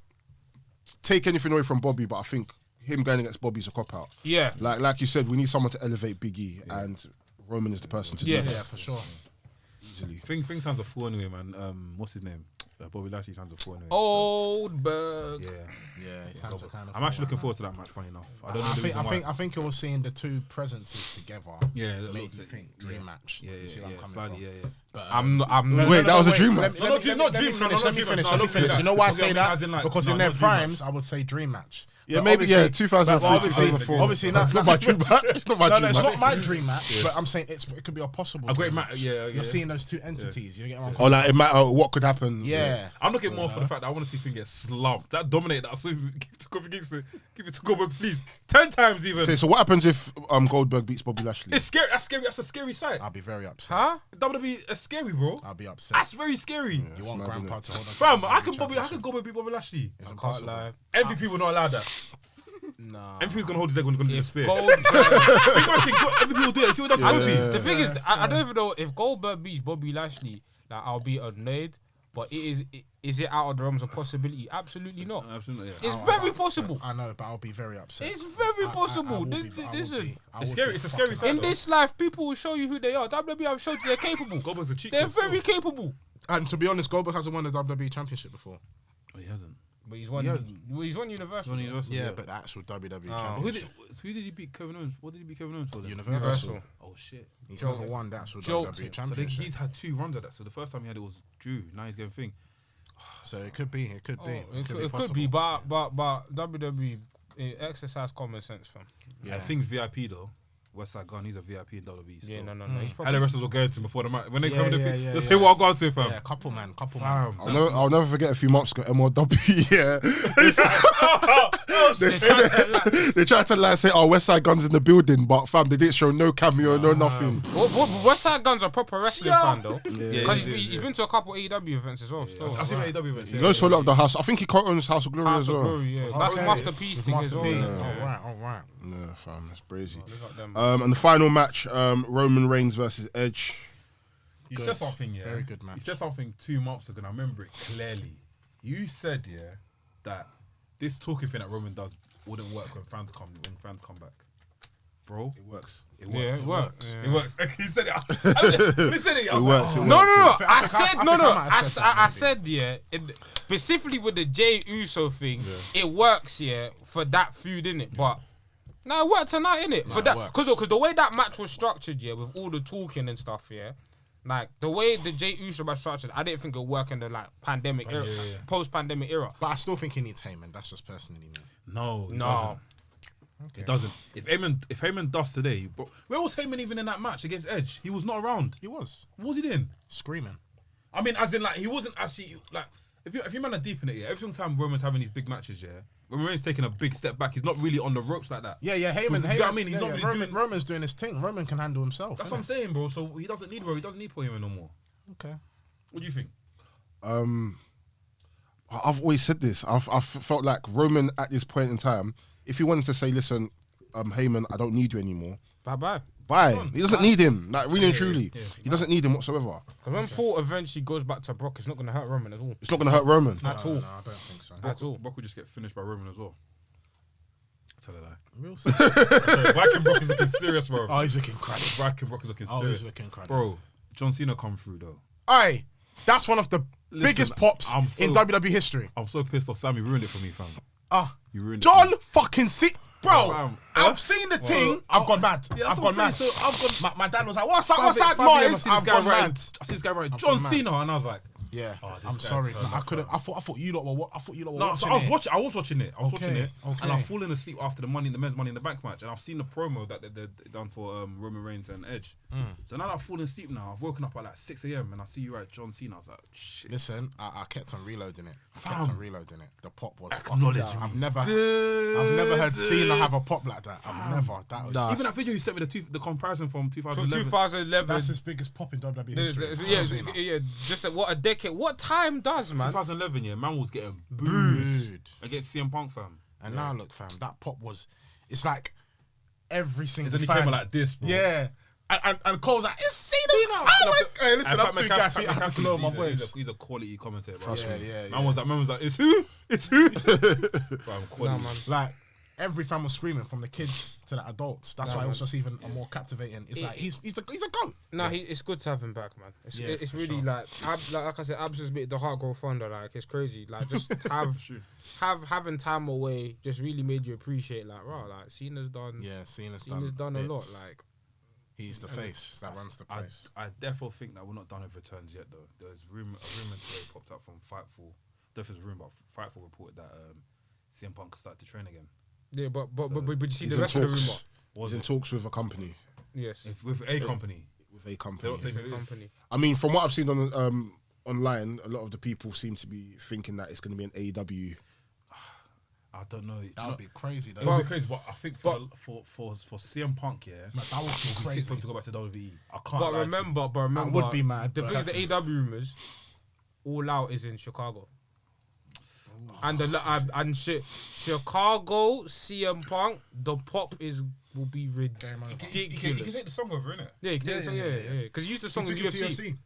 take anything away from Bobby, but I think him going against Bobby's a cop out. Yeah. Like you said, we need someone to elevate Big E, and Roman is the person to do Yeah. that. Yeah, for sure. Easily. Thing sounds a fool anyway, man. What's his name? Bobby Lashley sounds a fool anyway. Goldberg. Yeah. Yeah, it sounds a kind of. I'm actually looking forward to that match. Funny enough, I don't know the reason why. I think it was seeing the two presences together. Yeah, that made looks you it. think dream match. Yeah, You see yeah, where yeah. I'm coming Slightly, from. yeah, yeah. But, I'm not. Wait, that was a dream match. Let me finish. You know why I say that? Because in their primes, I would say dream match. Yeah, But maybe, yeah, obviously- 2003, but obviously- 2004. obviously It's not not my dream match. It's not my No, dream it's match. not my dream match, but I'm saying it could be a possible. A great dream match, yeah, yeah. You're seeing those two entities. You get what I'm Or like, it matter what could happen. Yeah. I'm looking more for the fact that I want to see Finn get slumped. That dominate that I saw him give it to Kofi Kingston. Give it to Goldberg, please. 10 times even. Okay, so what happens if Goldberg beats Bobby Lashley? It's scary. That's scary. That's a scary sight. I'll be very upset. Huh? WWE is scary, bro. I'll be upset. That's very scary. You want mad, Grandpa isn't to hold on. to Fam, the I can championship. Goldberg beat Bobby Lashley. It's I can't impossible. lie. MVP will not allow that. Nah. MVP's gonna hold his leg when he's gonna do the spear. Goldberg. MVP will do it. You see what that's Yeah. The thing is, I don't even know if Goldberg beats Bobby Lashley, like I'll be annoyed. But is it out of the realms of possibility? Absolutely not. Absolutely. Yeah. It's very possible. I know, but I'll be very upset. It's very I possible. will be- Listen, I It's would scary. be It's a scary fucking sight. in upset. this life, people will show you who they are. WWE have showed you they're capable. Goldberg's a cheat. They're code very still. capable. And to be honest, Goldberg hasn't won the WWE Championship before. Oh, he hasn't. But he's won. Yeah. He's won Universal. Won Universal, Yeah, but the actual WWE Oh. Who Championship. did he beat Kevin Owens? What did he beat Kevin Owens for? Then? Universal. Oh shit. He's Jokes. never won the actual Jokes. WWE So Championship. he's had 2 runs at that. So the first time he had it was Drew. Now he's getting thing. So it could be. It could Oh, be. it could possible. be, but WWE exercise common sense, fam. I think VIP though. Westside Gun, he's a VIP in WWE. Yeah, still. no. He's How probably the wrestlers will go to him before the match. When they Yeah, come to yeah, the yeah, let's yeah. hear what I'll go on to, fam. Yeah, couple man. Fam. I'll never forget a few months ago, MLW, yeah. They tried to like say, oh, West Side Guns in the building, but fam, they didn't show no cameo, no nothing. Westside Gun's a proper wrestling fan though. Yeah, Because yeah, he's been to a couple AEW events as well. Still, I've seen the AEW events. He goes to a lot of the house. I think he co-owns House of Glory House as of well. Glory, yeah. That's Okay. Masterpiece With thing Master as P. well. All right. Yeah, fam, that's crazy. Look at them. And the final match, Roman Reigns versus Edge. You Good. said something, yeah. Very good match. You said something 2 months ago, and I remember it clearly. You said, yeah, that this talking thing that Roman does wouldn't work when fans come back. bro. It works. It Yeah, works. it works. It works. He said it. When he said it, I was works, like, it No, works. no, no. I I think said I no, no. might have said that, I maybe. said specifically with the Jey Uso thing, it works, for that feud, innit? But no, it worked tonight, innit? For that, works. because the way that match was structured, with all the talking and stuff, like the way the Jey Uso was structured, I didn't think it would work in the like pandemic era, post-pandemic era. But I still think he needs Heyman. That's just personally me. no, he No, doesn't. It doesn't. If Heyman does today, bro, where was Heyman even in that match against Edge? He was not around. He was What was he doing? screaming. I mean, as in, like, he wasn't actually, like, if you man are deep in it, every single time Roman's having these big matches, Roman Reigns taking a big step back, he's not really on the ropes like that. Yeah, Heyman. You know what I mean? He's yeah, not yeah, really Roman, doing- Roman's doing his thing. Roman can handle himself. That's what I'm saying, bro. So he doesn't need Paul Heyman no more. Okay. What do you think? I've always said this. I've felt like Roman at this point in time, if he wanted to say, listen, Heyman, I don't need you anymore. bye. Bye. He doesn't need him. Like really and truly, he doesn't need him whatsoever. Because when Paul eventually goes back to Brock, it's not going to hurt Roman at all. It's not gonna hurt Roman. At all. No, I don't think so. At all. Brock will just get finished by Roman as well. Tell a lie. Real Viking Brock is looking serious, bro. Oh, he's looking cracking. Viking Brock is looking Oh, serious. he's looking cracking. Bro, John Cena come through, though. Aye, that's one of the biggest pops I'm so- in WWE history. I'm so pissed off. Sammy ruined it for me, fam. Ah, You ruined it. John for me. fucking C. Bro, Fam. I've seen the thing. I've gone mad. Yeah, that's I've what gone I'm mad. saying. So I've gone. My dad was like, "What's that? 5 What's that 5 a.m. noise?" I've gone mad. I see this guy right. I've John gone mad. Cena, and I was like, Yeah, Oh, this I'm guy's sorry. turned I up, couldn't. fam. I thought you lot were. I thought you lot were no. watching So I was it. watching. I was watching it. Okay, And okay. I've fallen asleep after the men's Money in the Bank match, and I've seen the promo that they done for Roman Reigns and Edge. So now that I've fallen asleep now, I've woken up at like 6 a.m. and I see you right, John Cena. I was like, shit. Listen, I kept on reloading it. The pop was Acknowledge fucking me. down. I've never heard Cena have a pop like that. I've never. That was Even that video you sent me, the comparison from From 2011. 2011. that's his biggest pop in WWE history. Yeah, just what a decade. What time does, man? 2011, yeah, man was getting booed Booed. against CM Punk, fam. And now look, fam, that pop was. It's like every single It's only fan. came out like this, bro. Yeah. And Cole's like, it's Cena. Oh my God. Hey, listen, I'm too gassy. I have to lower my voice. He's a quality commentator, bro. Trust me. Yeah. Man was like, it's who? It's who? Bro, I'm quality. Nah, man. Like every fan was screaming, from the kids to the adults. That's why it was just even a more captivating. It's like he's a goat. Nah, it's good to have him back, man. It's for really sure. like I said, Abs has made the heart grow fonder. Like it's crazy. Like just having time away just really made you appreciate. Like wow, like Cena's done. Yeah, Cena's done a lot. bits. Like He's the face that runs the place. I therefore think that we're not done with returns yet, though. There's a rumor today popped up from Fightful. I don't know if it's a rumor, but Fightful reported that CM Punk started to train again. yeah, but you see He's the in rest of the talks. rumor. He's in talks with a company. Yes, With a company. With a They company. don't say who it is. company. I mean, from what I've seen on online, a lot of the people seem to be thinking that it's going to be an AEW. I don't know. That would be crazy, though. It would be crazy, but I think for CM Punk, yeah, That would be it'd be sick crazy. for him to go back to WWE. I can't. But lie to remember, I would be mad. The but- thing, the AW rumors, All Out is in Chicago. And Chicago, CM Punk, the pop will be Game over. ridiculous. you. You can take the song over, innit? Yeah, yeah. Because you used the song in He took it to UFC.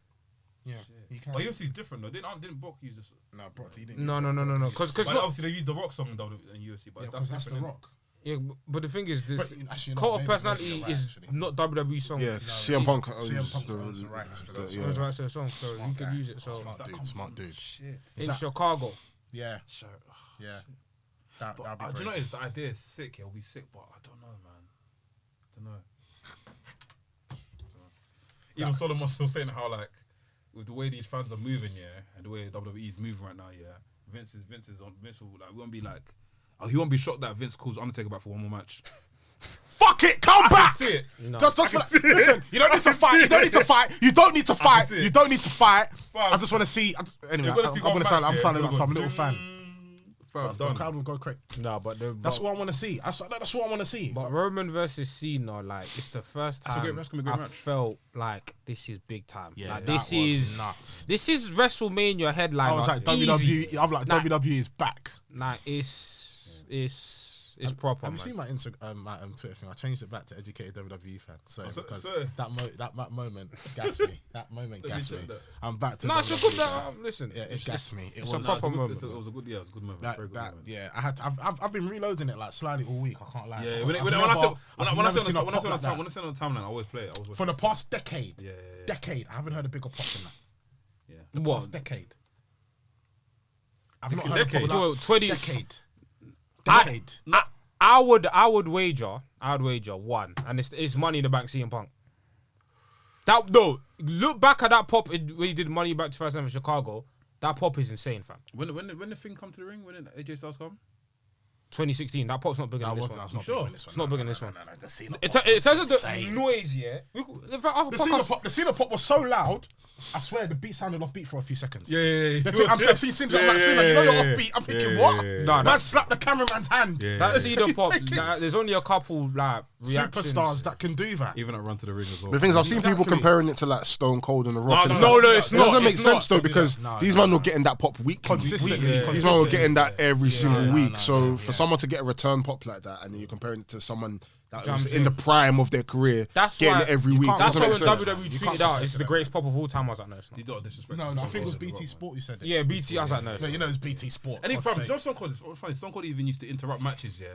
Yeah, he can. But UFC is different though. Didn't Brock use this? No, bro, he didn't. No. Because But not. obviously they used the Rock song in UFC, but Yeah, that's the different, innit? Rock. Yeah, but the thing is, this But actually, no, Cult of maybe Personality you're right, is actually. not WWE song. Yeah, CM Punk. CM Punk owns the rights to those. yeah. It was right to the song, so Smart you can guy. use it. So Smart dude. Shit. in Chicago, Yeah, Sure. yeah. That'd be Do you crazy. know what it is? The idea is sick. It'll be sick, but I don't know, man. I don't know. Even Solomon was saying how like with the way these fans are moving, yeah, and the way WWE is moving right now, yeah. Vince will like we won't be like, he won't be shocked that Vince calls Undertaker back for one more match. Fuck it, come I back. can see it. Just listen. You don't need to fight. You don't need to fight. You don't need to fight. see it. You don't need to fight. Fam. I just want to see. Anyway, You're gonna see I'm one gonna match, sound. I'm yeah, sounding you're like some gonna little fan. Fam, The done. crowd will go crazy. no, but That's what I want to see. That's what I want to see. But Roman versus Cena, like it's the first That's a time great- that's gonna be a great I match. felt like this is big time. Yeah, like, that this was is nuts. This is WrestleMania headline. I was like, easy. WWE. I'm like, Nah. WWE is back. Like it's It's proper. Have Man. you seen my Instagram, my Twitter thing? I changed it back to educated WWE fan. Sorry, so- because so- that moment gassed me. That moment gassed me. check that. I'm back to. No, it's a WWE good. fan. Listen, Yeah, it gassed me. It it's a was proper It moment. was a good, it was a good moment. that. Very good That moment. yeah, I had. I've been reloading it like slightly all week. I can't lie. Yeah, Because when I've I never- say I've when I never say seen a on pop like that. the timeline, I always play it. I always watch For the it. past decade. Yeah. Decade. I haven't heard a bigger pop than that. Yeah. The What? past decade. I've not Decade? heard a pop like 20. decade. I- Decade. I would wager one, and it's Money in the Bank CM Punk. That no, look back at that pop when he did Money Back 2007 in Chicago. That pop is insane, fam. When the thing come to the ring, when did AJ Styles come? 2016. That pop's not bigger than this one. That's not Sure. big in this one. It's not big in this one. No. The Cena In pop terms of was the insane. noise, yeah. In fact, our podcast- The Cena pop was so loud. I swear the beat sounded off beat for a few seconds. Yeah. I'm seeing Cena. I'm like, Cena, you know you're off beat. I'm thinking, what? Nah, Man slapped the cameraman's hand. Yeah. That Cedar pop, there's only a couple like reactions. Superstars that can do that. Even at Run to the Ring as well. The thing is, I've seen people Exactly. comparing it to like Stone Cold and The Rock. and No, stuff. it's It not. doesn't make It's sense not. though because No, these no, men were getting that pop weekly. Consistently. These men were getting that every single no, week. no, So no, for yeah. someone to get a return pop like that, and then you're comparing it to someone that was Jumps in the prime of their career, That's getting why it every you week, can't- That's doesn't why make when sense. WWE You tweeted can't out, compare it's to the that. greatest pop of all time. I was like, no, it's not. You don't disrespect. No, I Stone think it was Cold. BT Sport you said it. Yeah, BT. I was like, no, it's No, not. you know it's BT Sport. And in God's fact, sake. Stone Cold, what's funny, Stone Cold even used to interrupt matches, yeah?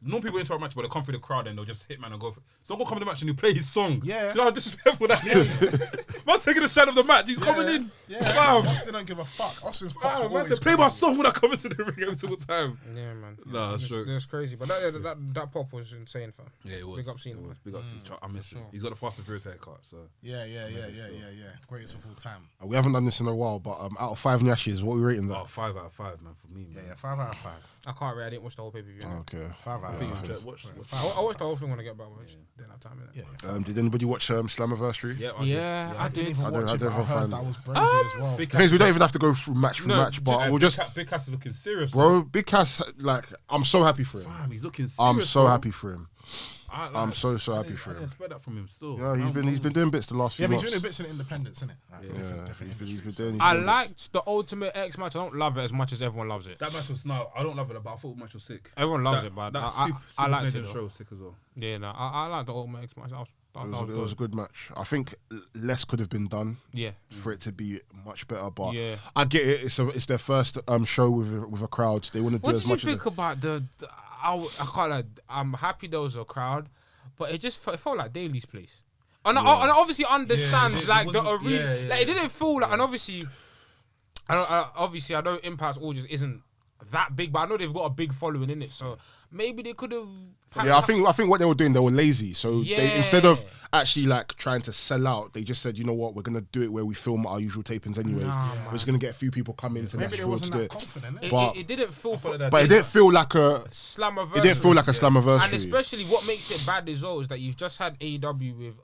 No people interrupt matches, but they'll come through the crowd and they'll just hit man and go for Stone Cold come to the match and he'll play his song. Yeah. You know how disrespectful that is? Man's taking a shot of the match, he's coming in. Yeah, Bam. Austin don't give a fuck. Austin's pops Wow, were man always said, play my crazy. song when I come into the ring every single time. Yeah, man. Nah, It's- sure. It's crazy, but that pop was insane, fam. Yeah, it was. Big up Cena, It man. was. Big up Cena. I miss him. sure. He's got a Fast and Furious haircut, so. Yeah. Greatest of all time. We haven't done this in a while, but out of 5 Nyashes, what are we rating that? Oh, 5 out of 5, man, for me, man. Yeah, 5 out of 5. I can't really. I didn't watch the whole pay per view. Okay. 5 out of I think you 5. should watch. I watched the whole thing when I get back, but I just didn't have time in it. Yeah. Did anybody watch Slammiversary? Yeah, Yeah, I I didn't did. even I watch don't- it, but I I don't heard find that it. was brazy as well. Big The thing is, we don't even have to go through match for No, match, but we'll just, Big Cass is looking serious, bro. Big Cass, like, I'm so happy for him. Fam, he's looking serious. I'm so bro. happy for him. I'm so happy for I him. didn't expect that from him still. Yeah, he's been doing bits the last few Yeah, but months. he's doing bits in independence, isn't it? He's been doing. I liked the Ultimate X match. I don't love it as much as everyone loves it. That match was now. I don't love it, but I thought the match was sick. Everyone loves That- it, but that I liked it. Super Though. show was sick as well. Yeah, no, I liked the Ultimate X match. That was It was a good. good match. I think less could have been done Yeah, for it to be much better. But Yeah. I get it. It's their first show with a crowd. They want to do what as did you much think as about I can't. I'm happy there was a crowd, but it felt like Daly's place. And I obviously understand it like the wasn't- arena. yeah. Like it didn't feel like, and obviously, I know Impact's audience isn't that big, but I know they've got a big following in it. So maybe they could have. Yeah, I think what they were doing, they were lazy. So Yeah. they, instead of actually like trying to sell out, they just said, you know what, we're gonna do it where we film our usual tapings anyway. We're just gonna get a few people come into Maybe they Nashville to wasn't do that it. confident. innit? But- It didn't feel. But it didn't feel like a. Slammiversary. It didn't feel like a Slammiversary. And especially what makes it bad as well is that you've just had AEW with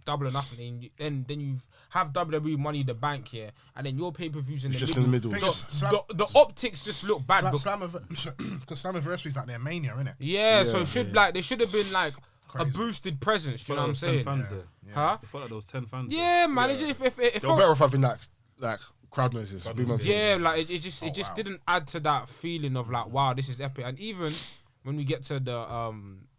Double or Nothing, and then you have WWE Money in the Bank here, and then your pay-per-views in the just middle. in the middle. Thing is, The optics just look bad. Because Slammiversary is like their mania, innit? Yeah, so they should have been like a Crazy. boosted presence. Do you know what I'm 10 saying? fans there. Huh? I felt like there was 10 fans. Yeah, man. It They were felt, better off having like crowd noises. Big man. yeah, like it just wow. didn't add to that feeling of like, wow, this is epic. And even when we get to the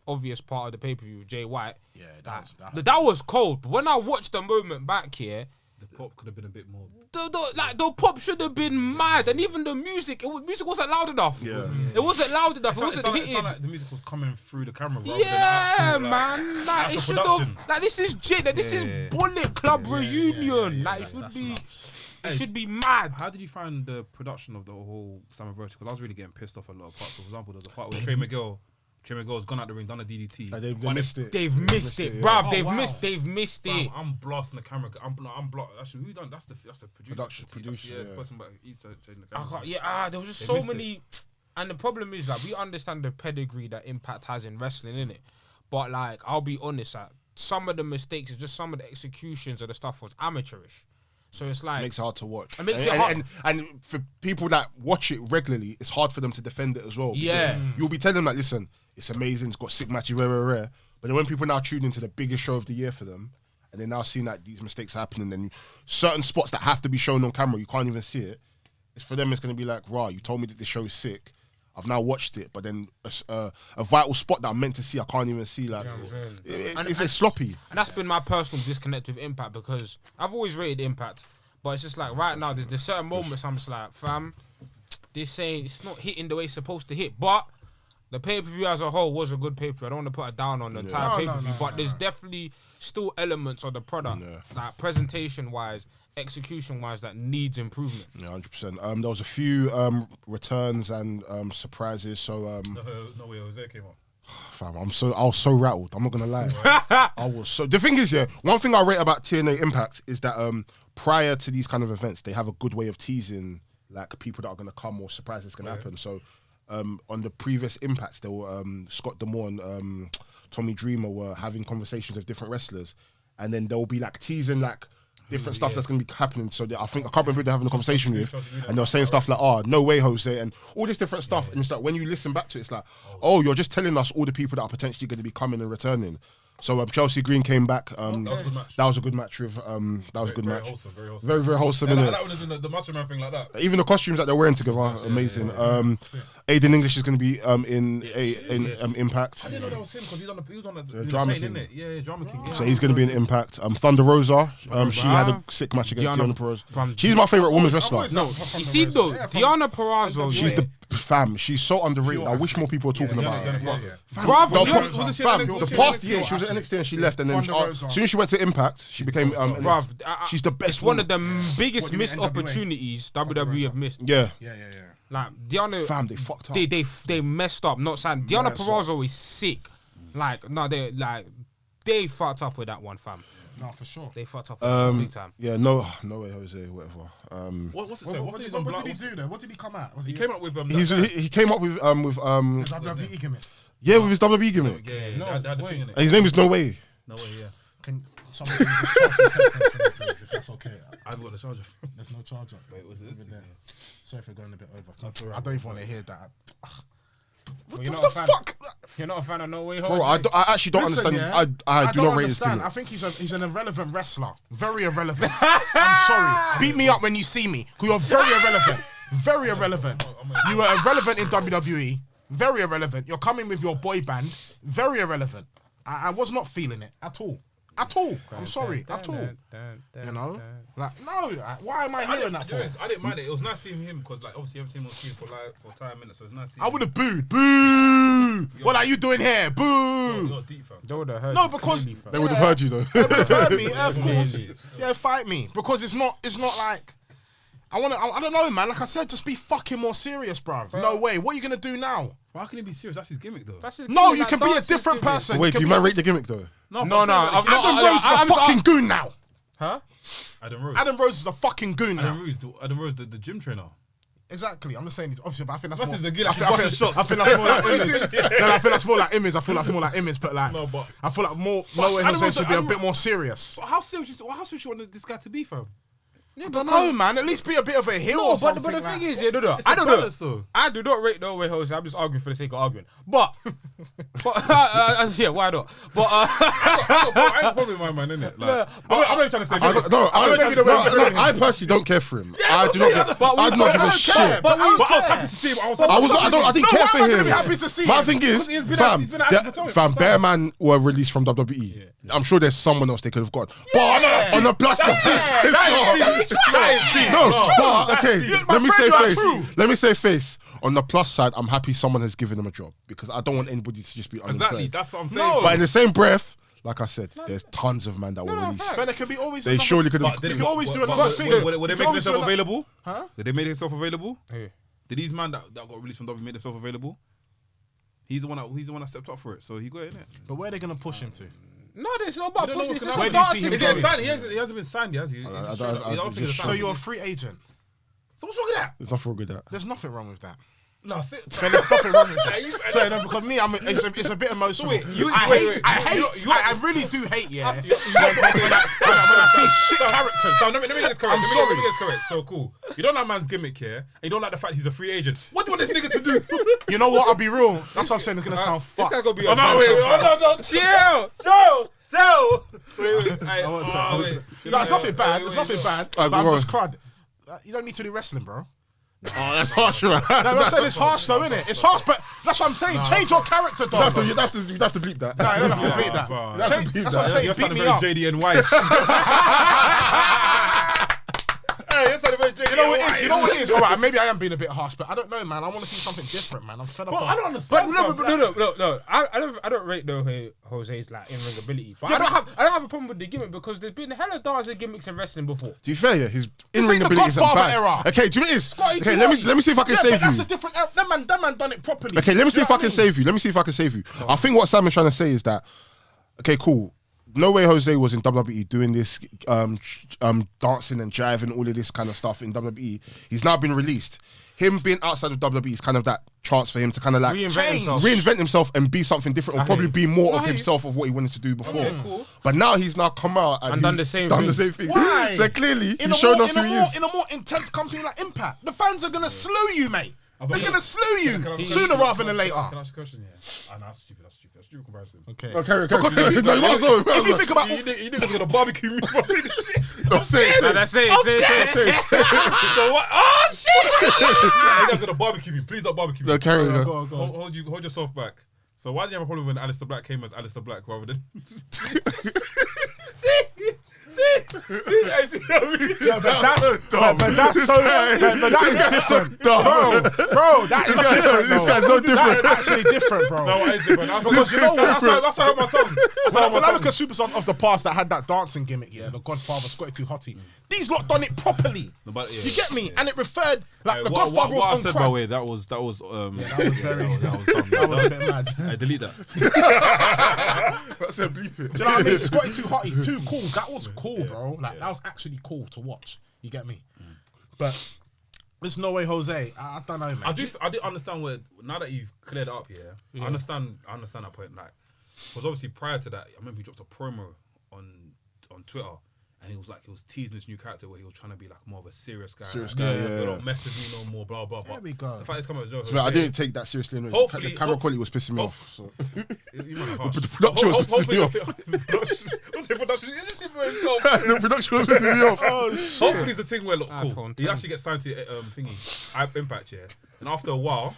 obvious part of the pay-per-view with Jay White, Yeah, that was cold. But when I watched the moment back here, The pop could have been a bit more. the pop should have been mad, and even the music, music wasn't loud enough. Yeah. It wasn't loud enough. It It wasn't sounded hitting. like the music was coming through the camera. rather than Yeah, actual, man. Like it actual should production. have. Like this is this is Bullet Club reunion. Like it should that's be. nuts. It should be mad. How did you find the production of the whole Slammiversary? Because I was really getting pissed off a lot of parts. For example, there's a part where Trey Miguel's gone out the ring, done a DDT. They missed it. They've missed it, yeah. bruv. Oh, wow. They've missed it. I'm blasting the camera. I'm blasting. Actually, who done? That's the producer. Producer, Yeah, the yeah. person back. He's changing the I camera. can't, there was just They so missed many. And the problem is like we understand the pedigree that Impact has in wrestling, in it. But like I'll be honest, like some of the mistakes, just some of the executions of the stuff was amateurish. So it's like Makes it hard to watch. It makes and, it hard. And for people that watch it regularly, it's hard for them to defend it as well. because Yeah. You'll be telling them like, listen, it's amazing, it's got sick matches, rare. But then when people now tune into the biggest show of the year for them, and they're now seeing that these mistakes happening, and certain spots that have to be shown on camera, you can't even see it. It's for them, it's going to be like, rah, you told me that this show is sick. I've now watched it, but then a vital spot that I'm meant to see, I can't even see. Like, it's sloppy. And that's been my personal disconnect with Impact, because I've always rated Impact, but it's just like right now, there's certain moments I'm just like, fam, this saying it's not hitting the way it's supposed to hit, but the pay-per-view as a whole was a good pay-per-view. I don't want to put a down on the entire pay-per-view, but there's definitely still elements of the product, like presentation-wise, execution-wise, that needs improvement. Yeah, 100%. There was a few returns and surprises. So no way, Jose came up. fam, I was so rattled. I'm not gonna lie. I was so. The thing is, one thing I rate about TNA Impact is that prior to these kind of events, they have a good way of teasing like people that are gonna come or surprises gonna happen. So on the previous Impacts, there were Scott D'Amore and Tommy Dreamer were having conversations with different wrestlers, and then there will be like teasing like different stuff that's going to be happening. So I think I can't remember who they're having a conversation with, and they were saying stuff like, "Oh, no way, Jose," and all this different stuff. And it's like when you listen back to it, it's like, "Oh, you're just telling us all the people that are potentially going to be coming and returning." So Chelsea Green came back. That was a good match. That was a good match with that was a good match. Wholesome, very wholesome. Very wholesome. That one is in the Macho Man thing like that. Even the costumes that they're wearing together are amazing. Aiden English is going to be in Impact. I didn't know that was him because he was on the Drama plane, King. innit? Yeah, Drama King. Yeah. So he's going to be in Impact. Thunder Rosa, she had a sick match against Deonna Purrazzo. She's my favorite women's wrestler. No, you see though, Deonna Purrazzo, She's the fam. She's so underrated. I wish more people were talking about her. Bruv, The past year she was at NXT and she left, and then as soon as she went to Impact, she became. She's the best. It's one of the biggest missed opportunities WWE have missed. Yeah. Like Deonna, Fam, they fucked up. They messed up. Not saying Deonna Purrazzo is sick. Like no, they fucked up with that one, fam. No, for sure. They fucked up with that big time. Yeah, no way, Jose, whatever. What did he do there? What did he come at? He came up with He came up with his WWE gimmick. Yeah, with his WWE gimmick. And his name is No Way. No way, yeah. Can somebody just charge his headphones for me, please, if that's okay? I've got the charger. There's no charger. Wait, was this? Sorry for going a bit over. I don't even want to hear that. What You're the not a fan? fuck? You're not a fan of No Way, Bro, I actually don't Listen, understand. yeah, I do not rate his gimmick. I think he's an irrelevant wrestler. Very irrelevant. I'm sorry. Beat me up when you see me. Because you're very irrelevant. Very irrelevant. You were irrelevant in WWE. Very irrelevant. You're coming with your boy band. Very irrelevant. I was not feeling it at all. At all. I'm sorry. At all. You know? Like, no. Why am I hearing that for? I didn't mind it. It was nice seeing him because, like, obviously, I've seen him on screen for 10 minutes, so it's nice seeing I would have booed. Boo! What are you doing here? Boo! You're deep, fam. They would have heard. No, because They would have heard you though. They would have heard me. Yeah, of course. Yeah, fight me because it's not like. I don't know, man. Like I said, just be fucking more serious, bruv. No way. What are you gonna do now? Why can he be serious? That's his gimmick, though. No, you can be a different person. Wait, do you man rate the gimmick though? Adam Rose is a fucking goon now. Huh? Adam Rose. Adam Rose is a fucking goon now. Adam Rose, the gym trainer. Exactly. I'm just saying, obviously, but I think that's That's more. his again. I think that's more like image. No, I think that's more like image. I feel that's more like image, but like, No, but- I feel like more. No way, Jose should be a bit more serious. How serious you want this guy to be, fam? I don't know, man. At least be a bit of a heel or something. But the like. thing is, I don't know. I do not rate No Way Jose. I'm just arguing for the sake of arguing. But yeah, why not? But I ain't probably my man, innit? Like, I'm not trying to say. I personally don't care for him. I do not. I do not give a shit. But I was happy to see him. I didn't care for why am I gonna him. be happy to see My him? thing is, He's been active for fam, Bear Man were released from WWE. I'm sure there's someone else they could have got. But on the plus side, it's not. No, but okay, let me say face. On the plus side, I'm happy someone has given them a job because I don't want anybody to just be unemployed. Exactly, that's what I'm saying. But in the same breath, like I said, there's tons of men that were released. But there could be always. They surely could have. You can always do another thing. Would they make themselves available? Huh? Did they make themselves available? Hey. Did these man that got released from WWE make themselves available? He's the one that stepped up for it, so he got it, innit? But where are they gonna push him to? no, it's not about pushing. It's just Where do you see him Is going? he signed? He hasn't been signed yet, has he? So you're a free agent. So what's wrong with that? There's nothing wrong with that. There's nothing wrong with that. No, Then there's something wrong with that. So no, because me, it's a bit emotional. I really do hate, yeah. when I see shit characters. So let me get this correct. Let me get this correct. So cool. You don't like man's gimmick here, and you don't like the fact he's a free agent. What do you want this nigga to do? You know what? I'll be real. That's what I'm saying. It's gonna sound fucked. This guy's gonna be. No, Chill, Joe. No, it's nothing bad. It's nothing bad. But I'm just crud. You don't need to do wrestling, bro. Oh, that's harsh, man. No, I'm saying it's harsh though, innit? It's harsh, but that's what I'm saying. Change your character, dog. You'd have to bleep that. No, you don't have to bleep that. That's what I'm saying. You're Beat sounding me very up. JD and White. Hey, you're sounding very JD You know and what it White. is? You know what it is? All right, maybe I am being a bit harsh, but I don't know, man. I want to see something different, man. I'm fed up. Bro, of- I don't understand. No. I don't rate Jose's like in-ring ability, but Yeah, I don't have a problem with the gimmick because there's been hella dancing gimmicks in wrestling before. To be fair, yeah, his This in-ring ain't the ability isn't Godfather bad. era. Okay, do you know what it is? Scotty Okay, T. let me see if I can Yeah, save but that's you. a different. That man done it properly. Okay, let me see You if know I can what save you. Let me see if I can save you. I think what Sam is trying to say is that, okay, cool. No way Jose was in WWE doing this dancing and jiving, all of this kind of stuff in WWE. He's now been released. Him being outside of WWE is kind of that chance for him to kind of like reinvent himself and be something different, or probably be more of himself of what he wanted to do before. Okay, cool. But now he's now come out and done he's the same done thing. Why? So clearly, In he's shown us who he is. in a more intense company like Impact, the fans are gonna slew you, mate. They're gonna slew Can you I- sooner rather than later. Can I ask you a question? Yeah. And that's stupid. That's stupid comparison. Okay. Okay. Because if you, No, you might as well, if you think about, You niggas gonna barbecue me for saying this shit. No, say it. That's it. So what? Oh shit! You guys gonna barbecue me? Please don't barbecue me. No, carry on. go on. Hold yourself back. So why do you have a problem when Aleister Black came as Aleister Black rather than? See, I see what I mean? but that's so, but that is different, Dumb. bro. That is different. This guy's so different. That is actually different, bro. No, what is it, man? Because you know what? That's how my tongue. When I look at superstars of the past that had that dancing gimmick, yeah, the Godfather, Scotty Too Hotty, these lot done it properly. No, but yeah, You get me? And it referred like the What Godfather I was said, on by the crack. way, that was That was very. that was dumb. That was a bit mad. I delete that. That's a bleep it. Do you know what I mean? Scotty Too Hotty, too cool. That was cool, bro. Like that was actually cool to watch. You get me? But there's no way, Jose. I don't know, man. I do understand where now that you've cleared it up. Yeah, I understand that point. Like, because obviously prior to that, I remember he dropped a promo on Twitter. And he was teasing this new character where he was trying to be like more of a serious guy. Serious like, guy, They yeah. don't mess with me no more, blah, blah, blah. There we go. The fact it's coming out as So I didn't take that seriously. Anyway. Hopefully- the camera quality was pissing me off. So. You might have harsh. The production was pissing me off. What's the production? He's just giving himself. The production was pissing me off. Oh shit. Hopefully it's a thing where, look, cool. iPhone He 10. actually gets signed to Impact, yeah. And after a while,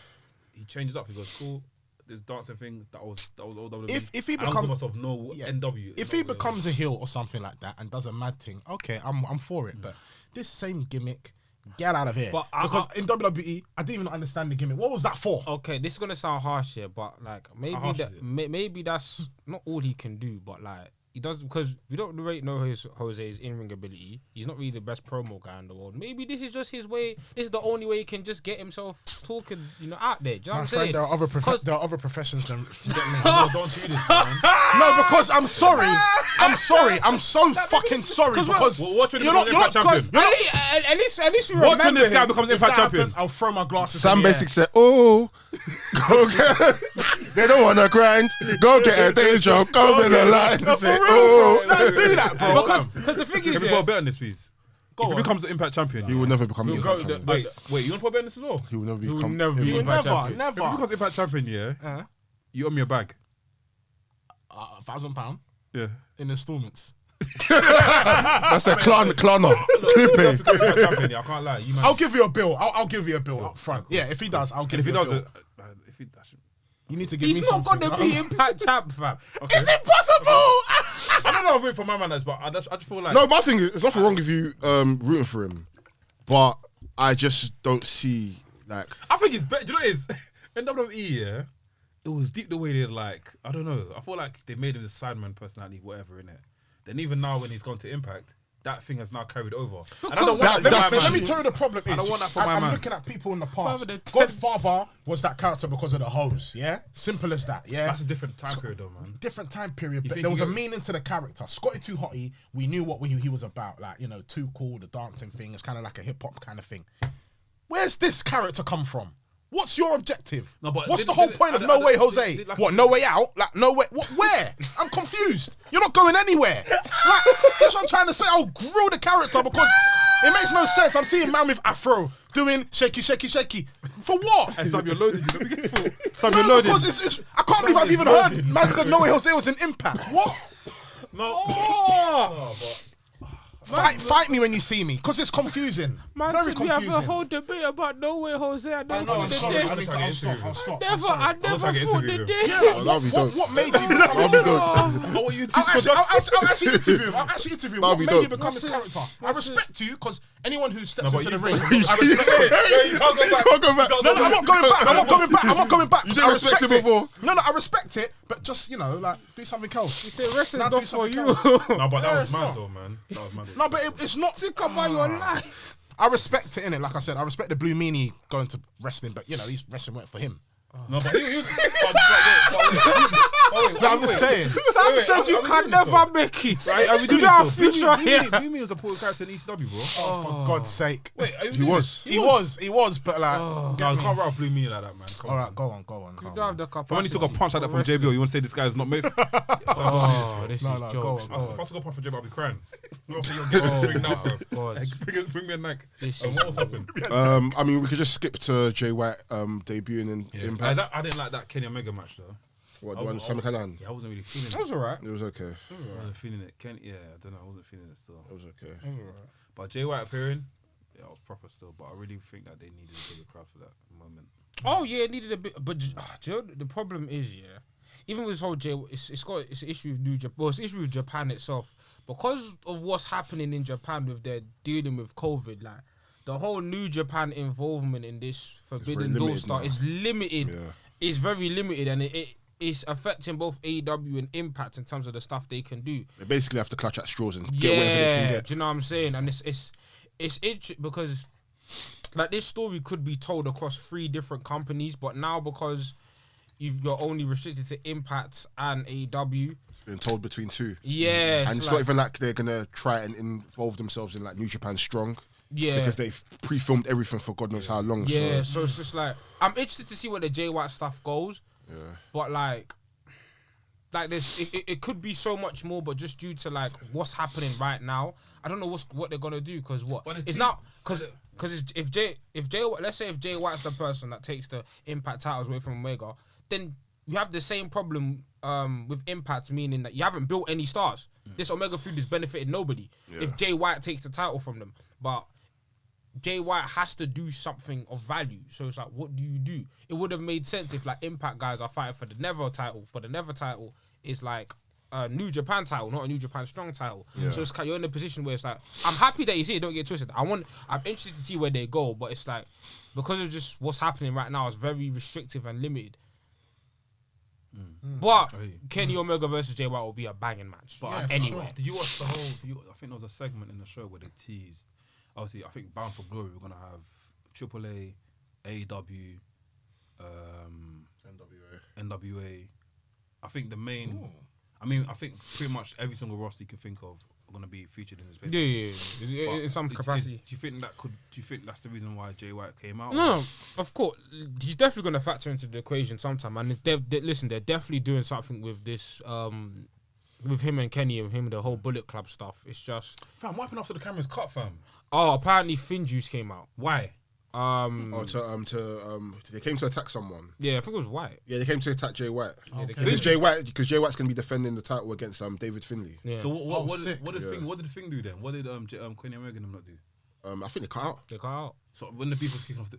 he changes up. He goes, cool. This dancing thing that was all WWE. If he And I'm become- myself no Yeah. NW. If he becomes a heel or something like that and does a mad thing, okay, I'm for it. But this same gimmick, get out of here. But because in WWE, I didn't even understand the gimmick. What was that for? Okay, this is gonna sound harsh here, but like harsh is it? maybe that's not all he can do, but like he does because we don't really know Jose's in-ring ability. He's not really the best promo guy in the world. Maybe this is just his way. This is the only way he can just get himself talking, out there. Do you know what I'm saying? there are other professions than get me. No, don't do this, man. No, because I'm sorry. I'm so fucking sorry because Watch when he you're becomes not Impact champion. At least you Watch when remember this guy him. becomes If Impact that champion. happens, I'll throw my glasses. Sam in the air. Basic said, "Oh, go get. They don't want to grind. Go get a day job. Go with the line. No, Say, for real, oh." bro. No, do that, bro. Because the thing Can is, we put a bet on this, please? If he on. becomes an Impact champion, He will never become We'll the go- Impact champion. Wait, you want to put a bet on this as well? He will never He will become. never be You Impact never, champion. If he never. becomes Impact champion, yeah, you owe me a bag. £1,000 Yeah. in installments. That's a clanner. Clipping. Impact champion, yeah, I can't lie. You man. I'll give you a bill. I'll give you a bill up front. cool. Yeah, if he does, I'll give And if you he a does bill. it, if he does it. You need to give me He's not something. gonna be Impact champ, fam. It's impossible! I don't know if for my man, but I just feel like No, my thing is, there's nothing wrong with you rooting for him, but I just don't see like. I think it's better. Do you know what it is? In WWE, yeah, it was deep the way they like. I don't know. I feel like they made him the sideman personality, whatever, in it. Then even now when he's gone to Impact, that thing has now carried over. And I don't want That- that that's- for my Let me man. tell you the problem is. I don't want that for my I'm man. looking at people in the past. Brother, the Godfather was that character because of the hose, yeah? Simple as that, yeah? That's a different time period, though, man. Different time period, but think there was he a got- meaning to the character. Scotty Too Hotty, we knew what he was about. Like, too cool, the dancing thing. It's kind of like a hip-hop kind of thing. Where's this character come from? What's your objective? No, but What's did- the whole did- point of I- No I- Way did- Jose? did like- What, No Way Out? Like, no way, what, where? I'm confused. You're not going anywhere. Like, that's what I'm trying to say. I'll grill the character because it makes no sense. I'm seeing man with afro doing shaky, shaky, shaky. For what? Hey, Sam, you're loaded. You know, be careful. Sam, No, you're loaded. because it's I can't believe I've even heard man said No Way Jose was an Impact. What? No, but Fight me when you see me, because it's confusing. Man, Very said we have confusing. a whole debate about no way, Jose. I I never know, fought I'm the sorry. day. I need to. I'll stop. I I'm never sorry. fought the interview day. Yeah, that'll be dope. what made you become That'll be dope. Oh, what you teach I'll actually interview him. I'll actually interview him. That'll What be made you dope. become this character? I respect you, because anyone who steps No, into but the you ring, got- I respect it. Yeah, you can't go back. Can't go back. No, I'm not going back. I'm not going back. You didn't I respect it it before. No, I respect it, but just, like, do something else. You say wrestling's Now not do for something you. else. No, but that was mad though, man. That was mad. No, but it's not. Think about your life. I respect it, innit? Like I said, I respect the Blue Meanie going to wrestling, but these wrestling went for him. No, but he was. No, I'm just saying. Sam said you can never make it. You don't have future here. Blue Meanie was a poor character in ECW, bro. Oh, for God's sake. Wait, are you He doing was. this? He was, but like, No, you can't write Blue Meanie like that, man. Come all on. right, go on. You don't have the capacity. But when you took a punch like that from JBL, you want to say this guy is not made? Oh, this No, is go jokes. on. If I took a punch from JBL, I'd be crying. Bring now, fam. God. Like, bring me a neck. This And is what else happened? I mean, we could just skip to Jay White debuting in Impact. I didn't like that Kenny Omega match though. What, the one with Sami Callihan? Yeah, I wasn't really feeling it. That was alright. It was okay. I wasn't feeling it. Yeah, I don't know. I wasn't feeling it still. It was okay. But Jay White appearing, yeah, I was proper still. But I really think that they needed a bigger crowd for that moment. Oh yeah, it needed a bit, but do you know, the problem is, even with this whole it's an issue with it's an issue with Japan itself, because of what's happening in Japan with their dealing with COVID. Like the whole New Japan involvement in this Forbidden Door limited stuff now. is limited. Yeah. It's very limited, and it's affecting both AEW and Impact in terms of the stuff they can do. They basically have to clutch at straws and get whatever they can get. Do you know what I'm saying? And it's interesting because like this story could be told across 3 different companies, but now because you're only restricted to Impact and AEW. Been told between 2. Yeah, And it's not even like they're gonna try and involve themselves in like New Japan Strong. Yeah. Because they've pre-filmed everything for God knows how long. Yeah, So, so it's just like I'm interested to see where the Jay White stuff goes. yeah. But like this, it could be so much more, but just due to like what's happening right now, I don't know what they're gonna do because it's not because if Jay let's say if Jay White's the person that takes the Impact titles away from Omega, then you have the same problem with Impact, meaning that you haven't built any stars. This Omega feud has benefited nobody if Jay White takes the title from them, but Jay White has to do something of value. So it's like, what do you do? It would have made sense if like Impact guys are fighting for the Never title, but the Never title is like a New Japan title, not a New Japan Strong title. Yeah. So it's you're in a position where it's like, I'm happy that you see it, don't get twisted. I'm interested to see where they go, but it's like, because of just what's happening right now, it's very restrictive and limited. But Kenny Omega versus Jay White will be a banging match. But anyway. Did you watch the whole? I think there was a segment in the show where they teased. Obviously, I think Bound for Glory, we're gonna have AAA, AEW, NWA. I think the main. Ooh. I mean, I think pretty much every single roster you can think of are gonna be featured in this. Yeah. In some capacity. Do you think that could? Do you think that's the reason why Jay White came out? No, of course. He's definitely going to factor into the equation sometime. And listen, they're definitely doing something with this, with him and Kenny and him, the whole Bullet Club stuff. It's just... Fam, what happened after the camera's cut, fam? Oh, apparently Fin Juice came out. Why? They came to attack someone. Yeah, I think it was White. Yeah, they came to attack Jay White. Okay. Because Jay White's gonna be defending the title against David Finlay. Yeah. So what sick. did the thing do then? What did Kenny Omega and them not do? I think they cut out. They cut out. So when the beef was kicking off,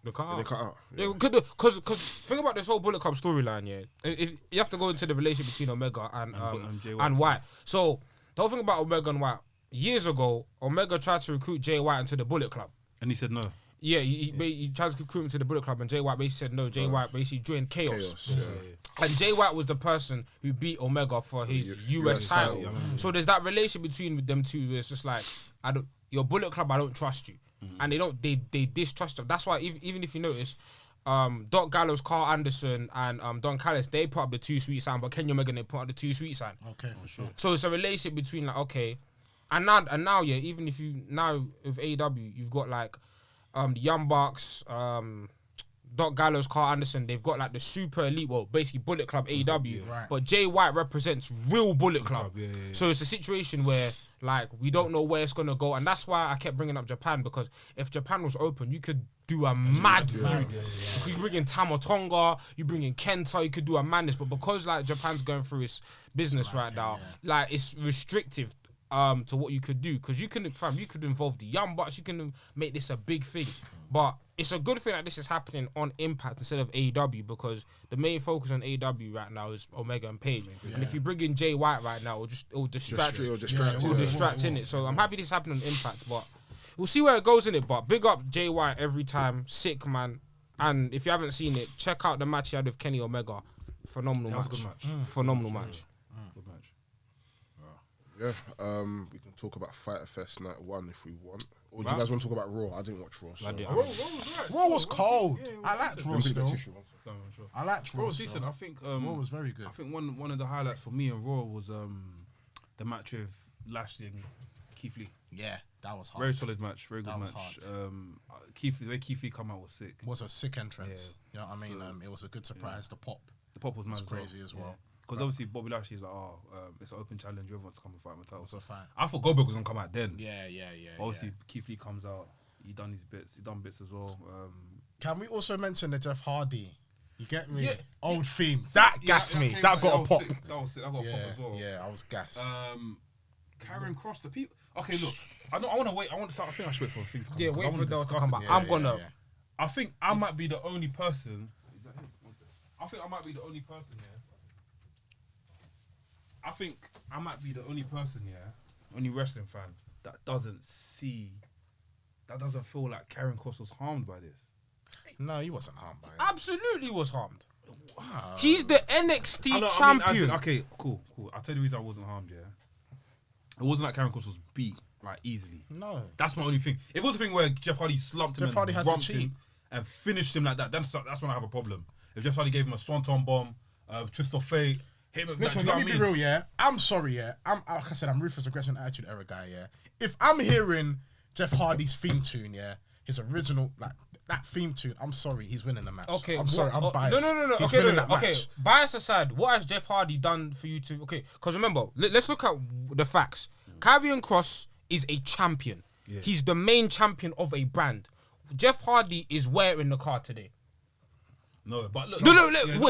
They cut out. They cut out. Yeah, because think about this whole Bullet Club storyline. Yeah, if you have to go into the relationship between Omega and Jay White. White. So the whole thing about Omega and White, years ago, Omega tried to recruit Jay White into the Bullet Club. and he said no. Yeah, he tried to recruit him to the Bullet Club, and Jay White basically said no. Jay White basically joined Chaos. And Jay White was the person who beat Omega for his US title. So there's that relation between them two where it's just like, your Bullet Club, I don't trust you. And they distrust them. That's why even if you notice, Doc Gallows, Carl Anderson, and Don Callis, they put up the Too Sweet sign, but Kenny Omega, they put up the Too Sweet sign. Okay, for sure. So it's a relationship between like, okay, and now yeah, even if you now with AEW, you've got like the Young Bucks, Doc Gallows, Carl Anderson, they've got like the super elite, well, basically Bullet Club AEW, Right. but Jay White represents real Bullet Club. Yeah. So it's a situation where like we don't know where it's gonna go, and that's why I kept bringing up Japan, because if Japan was open, you could do a mad feud. You bring in Tama Tonga, you bring in Kenta, you could do a madness, but because like Japan's going through its business right now, like it's restrictive. to what you could do, because you could involve the Young Bucks, you can make this a big thing. But it's a good thing that this is happening on Impact instead of AEW, because the main focus on AEW right now is Omega and Page. And if you bring in Jay White right now, it'll distract in it. So I'm happy this is happening on Impact, but we'll see where it goes in it. But big up Jay White every time, sick man. And if you haven't seen it, check out the match he had with Kenny Omega. Phenomenal match. Was a good match. Phenomenal match. Good match. Yeah, we can talk about Fyter Fest Night 1 if we want. Or do you guys want to talk about Raw? I didn't watch Raw. So. Raw was cold. I liked Raw still. I liked Raw. Raw was decent. I think Raw was very good. I think one of the highlights for me in Raw was the match with Lashley and Keith Lee. Yeah, that was hard. Very solid match. Very good match. Hard. The way Keith Lee come out was sick. It was a sick entrance. You know what I mean? It was a good surprise. The pop was crazy as well. Because obviously Bobby Lashley's like, it's an open challenge. Whoever wants to come and fight my title. So fine. I thought Goldberg was gonna come out then. Yeah. Obviously Keith Lee comes out. He done his bits. He done bits as well. Can we also mention the Jeff Hardy? You get me? Yeah. Old theme. That gassed me. That got a pop. That was sick. That got a pop as well. Yeah, I was gassed. Karrion Kross, the people. Okay, look. I want to wait. I think I should wait for a thing to come. Yeah, back. wait for Del to discuss come it. back. I'm gonna. I think I might be the only person. Is that him? One sec. I think I might be the only person here. I think I might be the only person here, only wrestling fan that doesn't feel like Karrion Kross was harmed by this. No, he wasn't harmed by it. Absolutely was harmed. Wow. He's the NXT I champion. mean, okay, cool. I'll tell you the reason I wasn't harmed, yeah. It wasn't like Karrion Kross was beat, like, easily. No. That's my only thing. If it was a thing where Jeff Hardy slumped him and rumped him and finished him like that, that's when I have a problem. If Jeff Hardy gave him a swanton bomb, twist of fate, hit him. Listen, let me be real, yeah. I'm sorry, yeah. Like I said, I'm ruthless aggression attitude era guy, yeah. If I'm hearing Jeff Hardy's theme tune, yeah, his original, like, that theme tune, I'm sorry, he's winning the match. Okay, I'm sorry, I'm biased. No. He's Okay, winning that okay. match. Bias aside, what has Jeff Hardy done for you to? Okay, because remember, let's look at the facts. Karrion Kross is a champion. Yeah. He's the main champion of a brand. Jeff Hardy is wearing the card today. No, but look.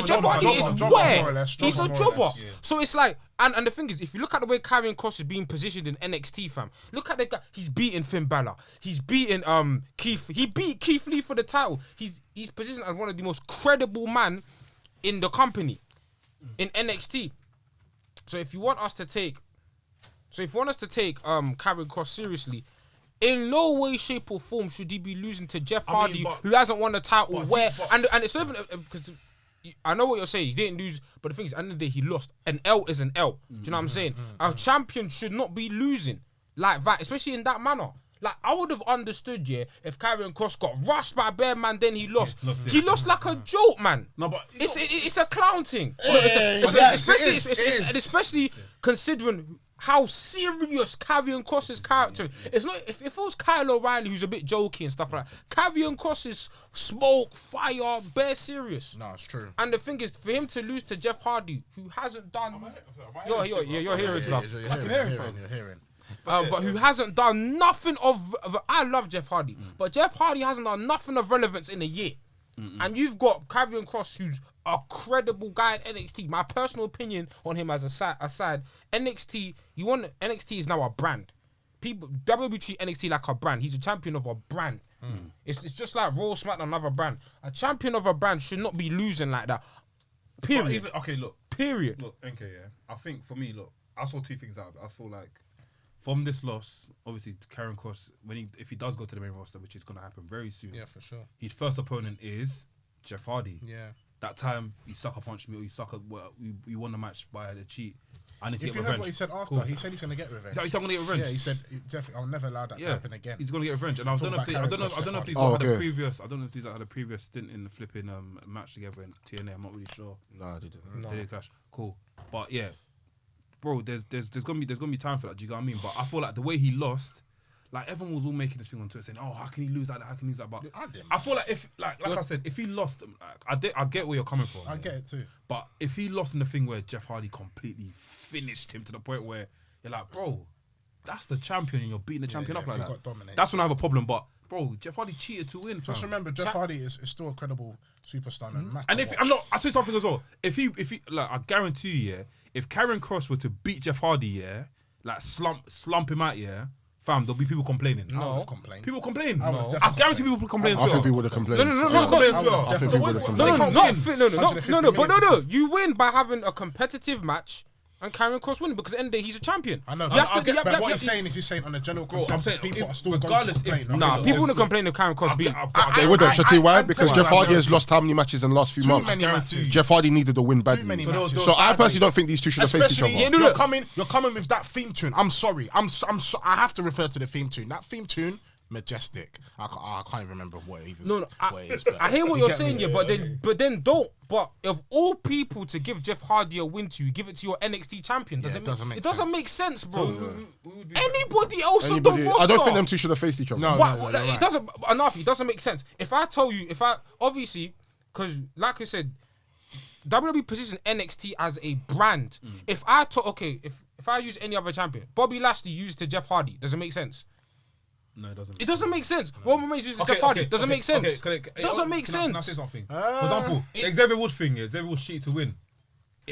Jeff Hardy is where? He's a jobber. Yeah. So it's like, and the thing is, if you look at the way Karrion Kross is being positioned in NXT, fam, look at the guy. He's beating Finn Balor. He's beating Keith. He beat Keith Lee for the title. He's positioned as one of the most credible man in the company in NXT. So if you want us to take Karrion Kross seriously, in no way, shape, or form should he be losing to Jeff Hardy, who hasn't won the title. And it's not even because I know what you're saying. He didn't lose, but the thing is, at the end of the day, he lost. An L is an L. Do you know what I'm saying? A champion should not be losing like that, especially in that manner. Like, I would have understood, yeah, if Karrion Kross got rushed by Bear Man, then he lost. He lost like a joke, man. No, but it's a clown thing. Especially considering how serious Karrion Kross's character. It's not if it was Kyle O'Reilly who's a bit jokey and stuff like that. Karrion Kross is smoke, fire, bare serious. No, it's true. And the thing is, for him to lose to Jeff Hardy, who hasn't done, you're hearing stuff. You're hearing. But who hasn't done nothing of I love Jeff Hardy, but Jeff Hardy hasn't done nothing of relevance in a year. And you've got Karrion Kross, who's a credible guy at NXT. My personal opinion on him as aside, NXT is now a brand. People WWE treat NXT like a brand. He's a champion of a brand. It's just like Raw, SmackDown, another brand. A champion of a brand should not be losing like that. Period. Period. Look, okay, yeah. I think for me, look, I saw two things out of it. I feel like from this loss, obviously Karrion Kross, if he does go to the main roster, which is going to happen very soon. Yeah, for sure. His first opponent is Jeff Hardy. Yeah. That time, he sucker punched me, or we won the match by a cheat. I need to if get you revenge. heard what he said after, he said he's going to get revenge. He's going to get revenge. Yeah, he said, Jeff, I'll never allow that to happen again. He's going to get revenge. And I don't know if these had a previous stint in the flipping match together in TNA. I'm not really sure. No, they didn't. They did clash. Cool. But yeah, bro, there's gonna be time for that. Do you get what I mean? But I feel like the way he lost, like everyone was all making this thing on Twitter saying, "Oh, how can he lose like that? How can he lose that?" But I feel like if, like I said, if he lost, I get where you're coming from. I get it too. But if he lost in the thing where Jeff Hardy completely finished him to the point where you're like, bro, that's the champion, and you're beating the champion up like that. That's when I have a problem. But bro, Jeff Hardy cheated to win. Just remember, Jeff Hardy is still a credible superstar. No matter and I'll tell you something as well. If he, like, I guarantee you, yeah, if Karrion Kross were to beat Jeff Hardy, yeah, like slump him out, yeah, fam, there'll be people complaining. I would have complained. People complain. I would have I definitely guarantee people complain. I think we would have complained. No, I think we would have No, complained. You win by having a competitive match and Karrion Kross winning because at the end of the day, he's a champion. I know. You have to, But what he's saying is he's saying on a general Bro, I'm consensus, saying, people if- are still going to regardless complain. if- no? Nah, people wouldn't complain if Karrion Kross beat. They would have. Shall I tell you why? I'm Because telling Jeff you, Hardy man. has lost how many matches in the last few Too months? many matches. Jeff Hardy needed a win badly. many So matches. those So I bad personally days. don't think these two should have faced each Especially, other. you're coming with that theme tune. I'm sorry. I have to refer to the theme tune. That theme tune, majestic. I can't even remember what it even what it is. But I hear what you you're get saying, me? yeah, but then don't. But of all people to give Jeff Hardy a win to, you give it to your NXT champion. Yeah, it doesn't make it doesn't sense. make sense, bro. Who would be- Anybody else on Anybody- the roster? I don't think them two should have faced each other. No. What, you're it right. doesn't. Anarfi, it doesn't make sense. If I tell you, obviously, because like I said, WWE positions NXT as a brand. If I use any other champion, Bobby Lashley used to Jeff Hardy, does it make sense? No, it doesn't. It doesn't make sense. Roman Reigns uses Jeff Hardy, doesn't make sense. Doesn't make Can I say sense. something? For example, Xavier Woods thing, yeah, Xavier Woods cheated to win.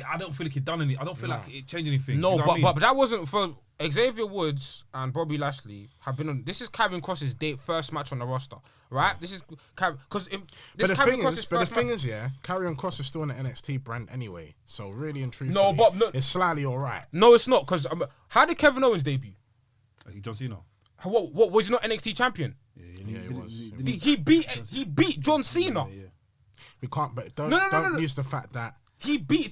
I don't feel like it done any. I don't feel like it changed anything. No, You know what I mean? but that wasn't for Xavier Woods and Bobby Lashley have been on. This is Karrion Kross's first match on the roster, right? This is because But the thing is, yeah, Karrion Kross is still in the NXT brand anyway. So really and truthfully, No, but no- it's slightly alright. No, it's not because how did Kevin Owens debut? John Cena. What was he not NXT champion? Yeah, it was. He beat John Cena. We can't, but don't No. use the fact that He beat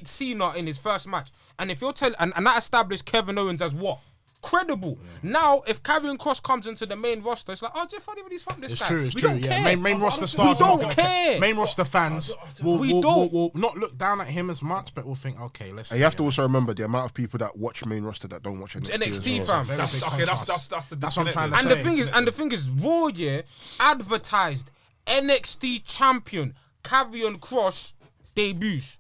Cena in his first match, and if you're telling and that established Kevin Owens as what? Credible. Now, if Karrion Kross comes into the main roster, it's like, oh, Jeff Hardy really slumped this it's guy. true. It's We true. don't Yeah, care. main roster We stars. don't care. Main roster fans will not look down at him as much, but will think, okay, let's. And you have to also remember the amount of people that watch main roster that don't watch NXT. NXT, as well. fam. That's the That's what I'm trying to And say. the thing is, Raw, yeah, advertised NXT champion Karrion Kross debuts.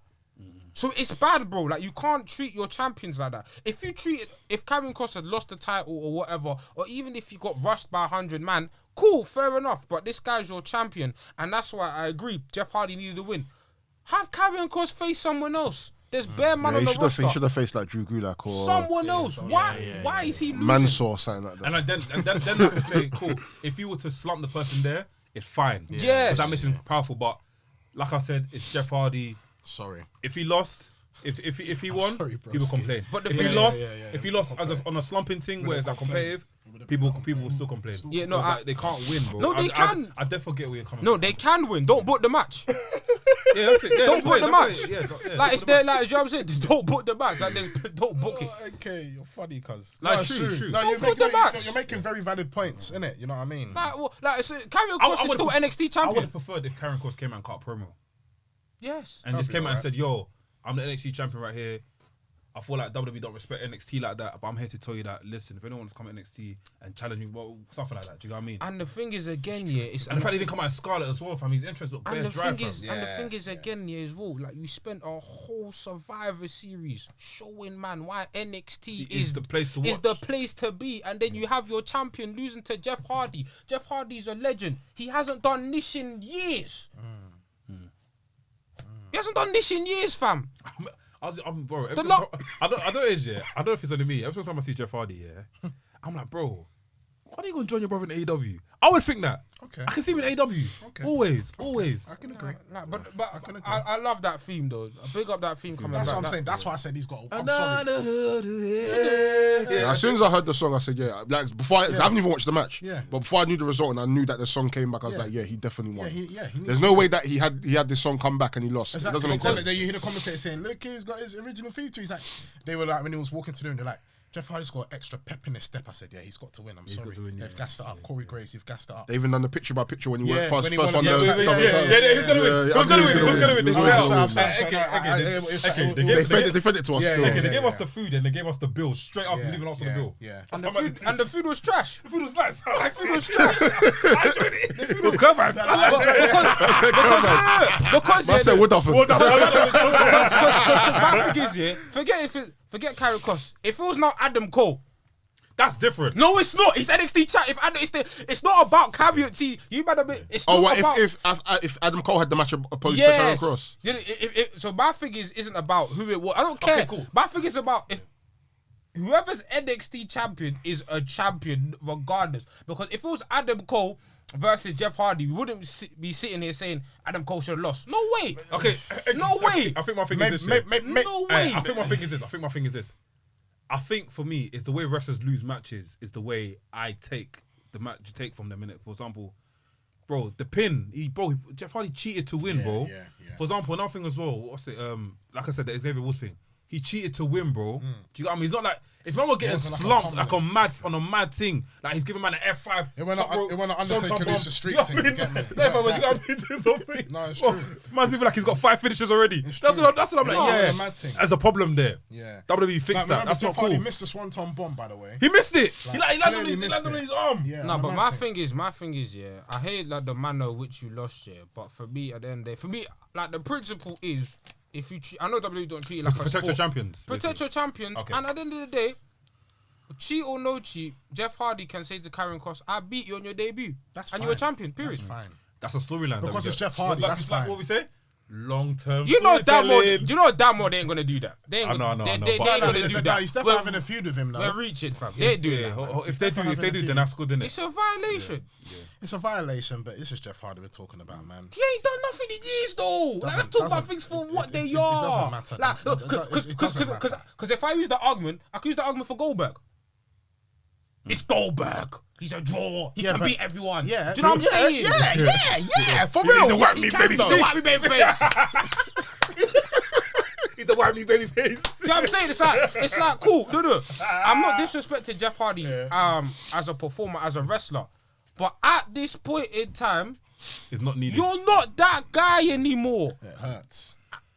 So it's bad, bro. Like, you can't treat your champions like that. If Karrion Kross had lost the title or whatever, or even if he got rushed by 100 man, cool, fair enough. But this guy's your champion, and that's why I agree. Jeff Hardy needed a win. Have Karrion Kross face someone else. There's bare man on the roster. He should have faced like Drew Gulak or Someone else. Why is he losing? Mansoor, something like that. And then I can say, cool. If you were to slump the person there, it's fine. Yes. Because that makes him powerful. But like I said, it's Jeff Hardy. Sorry. If he lost, if he won, Sorry, bro. he would complain. But the if thing- he lost, yeah. if he lost on a slumping thing where it's like competitive, people will still complain. Yeah, So no, it's like they can't win, bro. No, they can. I definitely get where you're coming No, from. they can win. Don't book the match. Yeah, that's it. Yeah, Don't book the match. Yeah, Like, it's there, like, you know what I'm saying? Don't book the match. Like, don't book it. Okay, you're funny, cuz. Like, true. No, Don't put the match. you're making very valid points, innit? You know what I mean? Like Karrion Kross is still NXT I would champion. have preferred if Karrion Kross came out and cut a promo Yes. and just came out and said, "Yo, I'm the NXT champion right here. I feel like WWE don't respect NXT like that, but I'm here to tell you that, listen, if anyone wants to come to NXT and challenge me, well, something like that, do you know what I mean? And the thing is, again, yeah, it's And the fact he didn't come out as Scarlet as well, fam, his interest looked bare and the dry, thing fam. is, and the thing is, again, yeah, as well. Like, you spent a whole Survivor series showing man why NXT is the place to is watch. the place to be, and then you have your champion losing to Jeff Hardy. Jeff Hardy's a legend. He hasn't done this in years. He hasn't done this in years, fam. Bro, The lot- I don't know if it's only me. Every time I see Jeff Hardy, yeah, I'm like, bro, why are you gonna join your brother in AEW? I would think that. Okay. I can see him in AEW. Okay. Always. I can agree. But I can agree. I love that theme though. I big up that theme coming That's back. what I'm That- saying. That's why I said he's got. I'm sorry. As soon as I heard the song, I said, yeah. Like before, I haven't even watched the match. Yeah. But before I knew the result and I knew that the song came back, I was Yeah. like, yeah, he definitely won. He needs There's no way that he had this song come back and he lost. Exactly. It doesn't make sense. Then you hear the commentator saying, "Look, he's got his original feature." He's like, they were like when he was walking to the room, they're like, "Jeff Hardy's got extra pep in his step." I said, "Yeah, he's got to win. I'm sorry. got to win, They've gassed it up. Corey Graves, you've gassed it up." They even done the picture by picture when he Yeah, went when he first won on the- the yeah, double yeah, time. yeah, who's gonna win? Yeah, Who's gonna win? Who's gonna win? Who's This gonna is win? out. So I'm Okay, saying, They fed it to us Yeah, still. yeah, They gave us the food and they gave us the bill straight after leaving us on the bill. Yeah. And the food was trash. The food was nice. The food was trash. I enjoyed it. The food was good, man. Because I said, what the my thing is, yeah, forget Karrion Kross. If it was not Adam Cole, That's different. no, it's not. It's NXT chat. It's not about Karrion. See, you better be. It's not what about. if Adam Cole had the match opposed to Karrion Yes. Kross? So my thing isn't about who it was. I don't care. Okay, cool. My thing is about if whoever's NXT champion is a champion regardless. Because if it was Adam Cole versus Jeff Hardy, we wouldn't be sitting here saying Adam Cole should have lost. No way. Okay. No way. I think my thing is this. No way. I think my thing is this. I think for me, it's the way wrestlers lose matches is the way I take the match from them, innit? For example, bro, the pin, Jeff Hardy cheated to win, bro. Yeah. For example, another thing as well, like I said, the Xavier Woods thing. He cheated to win, bro. Do you know what I mean? He's not like, if man were getting slumped like on a mad thing, like he's giving man an F5. It went on Undertaker lose the streak thing, you get me? Yeah, but you got me to something. No, it's true. Man's people like he's got 5 finishes already. That's what I'm like, yeah. Mad thing. There's a problem there. Yeah. WWE fixed that. That's not cool. He missed the Swanton bomb, by the way. He missed it. Like, He landed on his arm. Yeah. No, but my thing is, yeah, I hate like the manner which you lost, yeah. But for me, at the end of the day, for me, like the principle is, if you I know WWE don't treat it like a Protect sport. your champions. Protect your champions. Okay. And at the end of the day, cheat or no cheat, Jeff Hardy can say to Karrion Kross, I beat you on your debut. That's and fine. you're a champion, period. That's fine. That's a storyline. Because that we it's get. Jeff Hardy, It's that's it's like fine. what we say? Long-term You know damn well, storytelling. they ain't gonna do that. They ain't I know, gonna, they but- ain't gonna do that. He's definitely having a feud with him, We're though. reaching, fam. They ain't doing Yeah, that. man. If they do, then that's good, isn't it? It's a violation. It's a violation, but it's just Jeff Hardy we're talking about, man. He ain't done nothing in years, though. Like, let's talk about things for what they are. It doesn't matter. Like, It doesn't matter. because if I use the argument, I can use the argument for Goldberg. It's Goldberg. He's a draw. He can beat everyone. Yeah. Do you know what I'm saying? Yeah. For real. He's a He white can, baby though. He's a white baby face. He's a white baby face. Do you know what I'm saying? It's like cool. No. I'm not disrespecting Jeff Hardy as a performer, as a wrestler. But at this point in time, It's not needed. you're not that guy anymore. It hurts.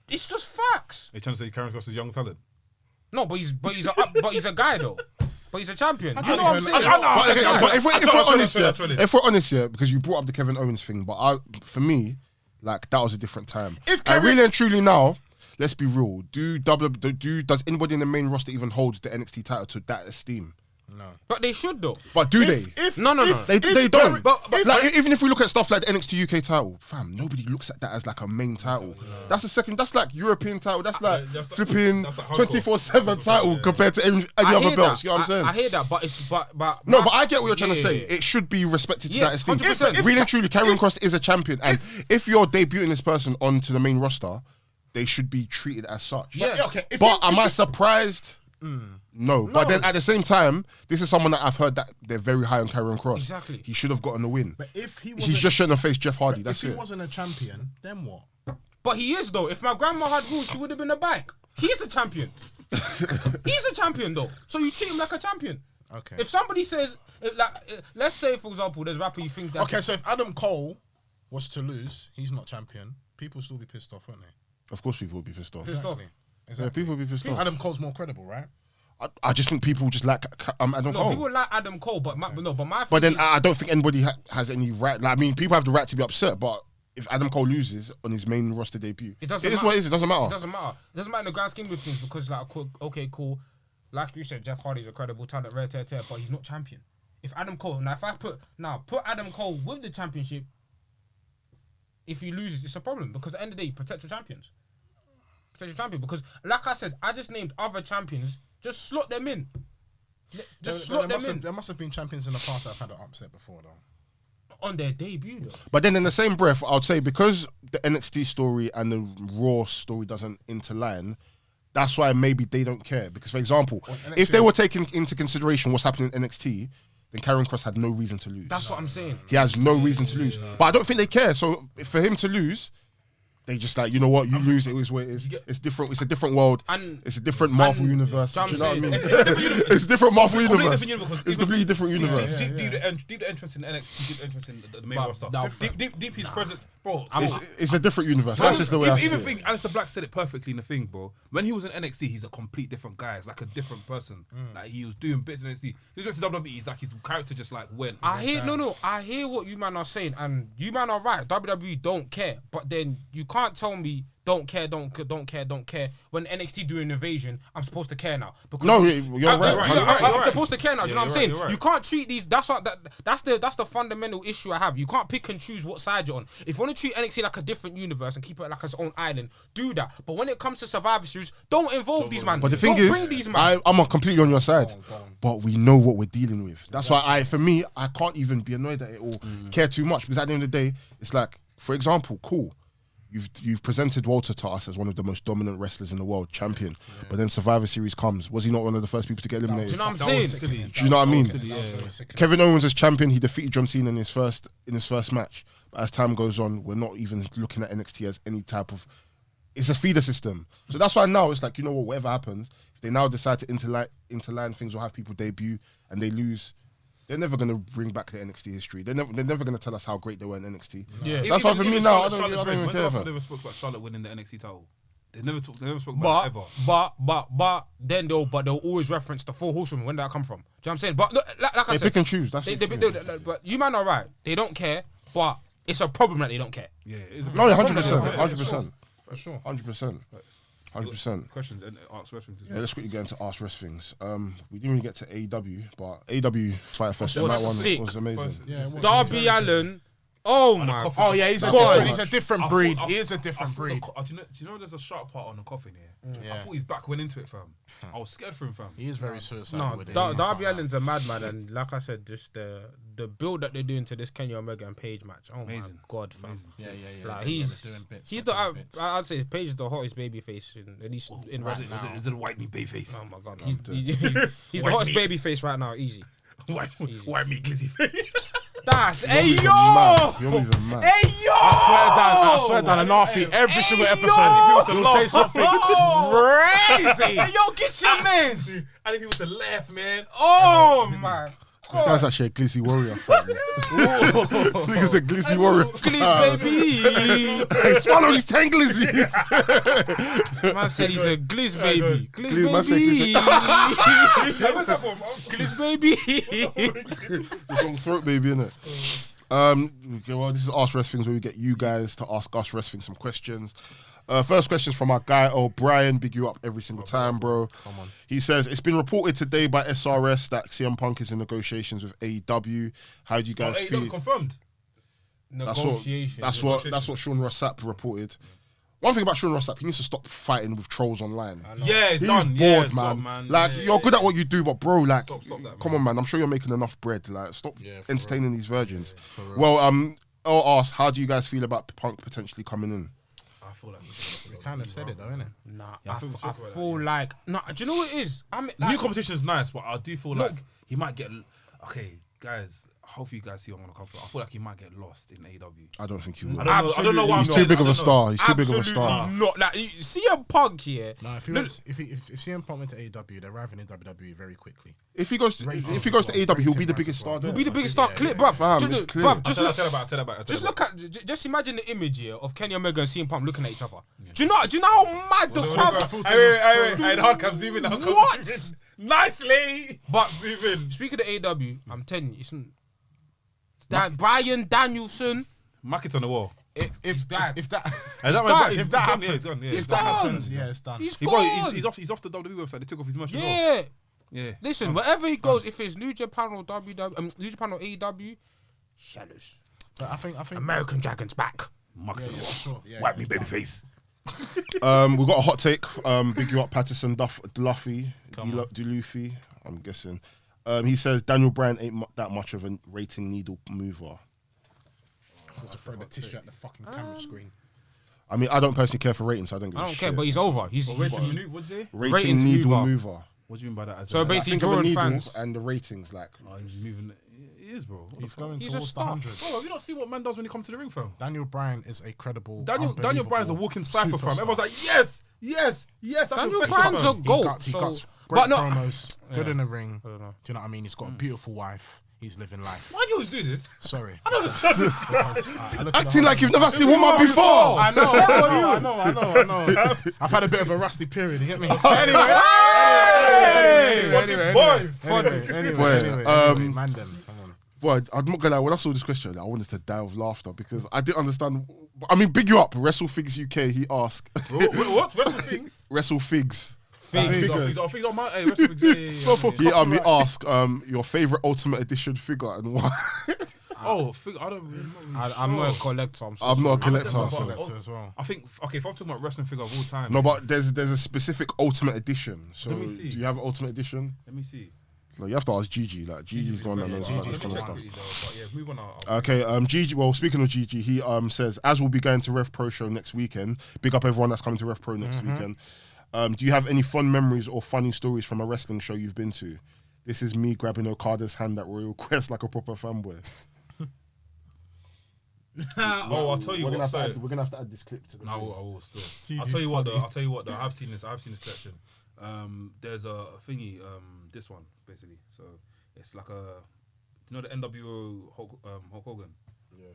It's just facts. They're trying to say Karrion Kross is young talent. No, but he's a guy though. But he's a champion. You don't know what I'm even saying? know. But if we're honest, I tried it. if we're honest, yeah, because you brought up the Kevin Owens thing, but for me, like that was a different time. And really and truly now, let's be real. Does anybody in the main roster even hold the NXT title to that esteem? No. But they should though. But do they? No. They don't. But Like even if we look at stuff like the NXT UK title, fam, nobody looks at that as like a main title. That's a second. That's like European title. That's like flipping that's like hardcore. 24/7 title compared to any other belts. You know what I'm saying? I hear that, but it's but No, but I get what you're trying to yeah, say. yeah. It should be respected to Yes, that esteem. 100%. Really and truly, Karrion Kross is a champion, and if you're debuting this person onto the main roster, they should be treated as such. Yes. Okay. But am I surprised? No. But then at the same time, this is someone that I've heard that they're very high on Karrion Kross. Exactly. He should have gotten the win. But if he He wasn't, just shouldn't have faced Jeff Hardy. That's if he it. wasn't a champion, then what? But he is though. If my grandma had rules, she would have been a bank. He is a champion. He's a champion though. So you treat him like a champion. Okay. If somebody says, let's say for example, there's a rapper you think that. Okay, so if Adam Cole was to lose, he's not champion. People will still be pissed off, won't they? Of course, people will be pissed off. Pissed off. Yeah, people will be pissed off. Adam Cole's more credible, right? I just think people just like Adam No, Cole. people like Adam Cole, but my But then I don't think anybody has any right. Like, I mean, people have the right to be upset, but if Adam Cole loses on his main roster debut, It doesn't it is matter. what it is. It doesn't matter. It doesn't matter. It doesn't matter in the grand scheme of things because, like, okay, cool. Like you said, Jeff Hardy's a credible talent, but he's not champion. If Adam Cole, if I put Adam Cole with the championship, if he loses, it's a problem because at the end of the day, protect your champions. Protect your champion because, like I said, I just named other champions. Just slot them in. There must have been champions in the past that have had an upset before, though. On their debut, though. But then in the same breath, I would say because the NXT story and the Raw story doesn't interline, that's why maybe they don't care. Because, for example, if they were taking into consideration what's happening in NXT, then Karrion Kross had no reason to lose. That's what I'm saying. He has no reason to lose. But I don't think they care. So for him to lose, they just like, you know what, you lose, it is what it is. It's different. It's a different world. And- it's a different Marvel and- universe. so Do you know what I mean? I'm It's a different Marvel Completely universe. different universe. It's a completely different universe. Deep the entrance in NXT, deep the entrance in the main But roster. now- Deep his presence, bro. It's a different universe. That's just the way I see Even it. think Aleister Black said it perfectly in the thing, bro. When he was in NXT, he's a complete different guy. He's like a different person. Like he was doing bits in NXT. He's went to WWE. He's like his character just like went. I hear what you man are saying, and you man are right. WWE don't care, but then you can't tell me don't care. When NXT do an invasion, I'm supposed to care now. Because No, you're right. I'm supposed to care now. Do you know what I'm saying? you're right. You can't treat these. That's the fundamental issue I have. You can't pick and choose what side you're on. If you want to treat NXT like a different universe and keep it like its own island, do that. But when it comes to Survivor Series, don't involve these man. But the thing Don't is, bring these man. I'm completely on your side. Go on. But we know what we're dealing with. That's why for me, I can't even be annoyed at it or care too much, because at the end of the day, it's like, for example, cool. You've presented Walter to us as one of the most dominant wrestlers in the world, champion. But then Survivor Series comes. Was he not one of the first people to get eliminated? Do you know what I'm saying? Do you know what I mean? Yeah. Kevin Owens as champion, he defeated John Cena in his first match. But as time goes on, we're not even looking at NXT as any type of. It's a feeder system. So that's why now it's like, you know what, whatever happens, if they now decide to interline things or have people debut and they lose, they're never going to bring back the NXT history. They're never going to tell us how great they were in NXT. Yeah. That's why for me now, I don't even When's the care. last time About. they ever spoke about Charlotte winning the NXT title? They never spoke about it ever. But then they'll always reference the 4 horsewomen. When did that come from? Do you know what I'm saying? But look, like I They said, pick and choose. That's but you man are right. They don't care, but it's a problem that they don't care. Yeah, it's a No, big- 100%. 100%. For sure. 100%. 100%. Questions and Ask Wrestlings. Yeah, let's quickly get into Ask Wrestlings. We didn't really get to AEW, but AEW Fyter Fest Was night sick. one was amazing. Yeah, it was. Darby Allin. Oh my. coffin. Oh yeah, he's a different breed. He is a different breed. Do you know there's a sharp part on the coffin here? Yeah. I thought his back went into it, fam. I was scared for him, fam. He is very suicidal No, with it. Darby Allin's a madman, and like I said, just the build that they're doing to this Kenny Omega and Page match. Oh my Amazing. god, fam! Yeah. Like They're he's doing bits, he's they're the doing bits. I'd say Page is the hottest baby face at least in right now. Is it a white meat bay face? Oh my god, he's the White hottest meat. baby face right now. Easy. White meat glizzy face. That's hey You're yo, You're not even mad. hey yo. I swear down, Anarfi, every single episode, he'll say something crazy. Hey yo, get your mans. I need people to laugh, man. Oh my. This guy's actually a Glizzy Warrior fan. This nigga's a Glizzy Warrior. Glizz baby. Hey, swallow these 10 Glizzy. Man said he's a Glizz baby. Glizz, man said Glizz baby. What's that for? Glizz baby. It's on throat baby, innit? Okay, well, this is Ask Wrestlings, where we get you guys to ask us wrestling some questions. First question is from our guy O'Brien. Big you up every single time, bro. Come on. He says, it's been reported today by SRS that CM Punk is in negotiations with AEW. How do you guys feel? Confirmed. That's what Sean Rossap reported. One thing about Sean Rossap, he needs to stop fighting with trolls online. Yeah, it's He's done. bored, Yeah, man. stop, Like, Yeah, you're good yeah. at what you do, but bro, like, Stop that, come on, man. I'm sure you're making enough bread. Like, stop Yeah, for entertaining these virgins. Well, I'll ask, how do you guys feel about Punk potentially coming in? I feel like We kind of said it though, innit? Nah, Yeah, I I think we feel spoke about that, like do you know what it is? I mean, like, new competition is nice, but I do feel like he might get. Okay, guys. Hopefully you guys see what I'm gonna come from. I feel like he might get lost in AEW. I don't think he will. I don't know why. He's too big of a star. He's too big of a absolutely star. not. Like CM Punk here. No, if CM Punk went to AEW, they're arriving in WWE very quickly. If he goes to AEW, he'll be the biggest star. He'll there. be the biggest star. Clip, bruv. Fam, Just- it's clear. bruv, just look. Tell about. Just look at. Just imagine the image here of Kenny Omega and CM Punk looking at each other. Do you know how mad the crowd? Hey, the hard cam zoom in. What? Nicely. But Zoom in. speaking of AEW, I'm telling you, it's Brian Danielson. Mark it on the wall. If that done. if that happens, It's done. if that happens, yeah, it's done. He's He's gone. He's off the WWE website. They took off his merch. as well. Yeah. Yeah. Listen, wherever he goes, if it's New Japan or New Japan or AEW, shadows. But I think American Dragon's back. Mark it on the wall. sure. Yeah, Wipe me, it's baby done. face. We got a hot take. Big you up, Patterson Duffy, Duluffy, I'm guessing. He says Daniel Bryan ain't that much of a rating needle mover. I thought to throw the tissue at the fucking camera screen. I mean, I don't personally care for ratings, so I don't give a I don't shit. care, but he's over. He's What'd you say? rating ratings needle mover. mover. What do you mean by that? So Like, basically think of the drawing needles fans. and the ratings, like. Oh, he's moving. He is, bro. He's going He's a towards the star. 100. Bro, have you not seen what man does when he comes to the ring, fam? Daniel Bryan is a credible. Daniel Bryan's a walking cipher, fam. superstar. Everyone's like, yes. That's Daniel affection, Bryan's a fam. He goat. cuts So, great but no, promos, good in the ring. I don't know. Do you know what I mean? He's got a beautiful wife. He's living life. Why do you always do this? Sorry. I don't understand this. Acting like you've never seen woman before. I know. I've had a bit of a rusty period. You get me? Anyway, boys. Anyway, Mandem. Mandem. Come on. Boy, I'm not gonna lie. When I saw this question, I wanted to die of laughter because I didn't understand. I mean, big you up, WrestleFigs UK. He asked, What? WrestleFigs? WrestleFigs. Figures on my. Hey, WrestleFigs. He asked your favorite Ultimate Edition figure and why. Oh, I don't really. I'm not a collector. I'm not a collector. I'm a collector as well. I think if I'm talking about wrestling figure of all time. No, but there's a specific Ultimate Edition. So Let me see. do you have an Ultimate Edition? Let me see. No, you have to ask Gigi. Like Gigi's the one that knows about this kind of stuff. Yeah, move on now. Okay, Gigi. Well, speaking of Gigi, he says as we'll be going to Rev Pro show next weekend. Big up everyone that's coming to Rev Pro next weekend. Do you have any fun memories or funny stories from a wrestling show you've been to? This is me grabbing Okada's hand at Royal Quest like a proper fanboy. I'll tell you we're what. We're gonna have to add this clip to the. No, I will still. I'll tell you what. I'll tell you what. I've seen this. I've seen this collection. There's a thingy. This one basically. So it's like a. You know the NWO Hulk Hogan. Yeah.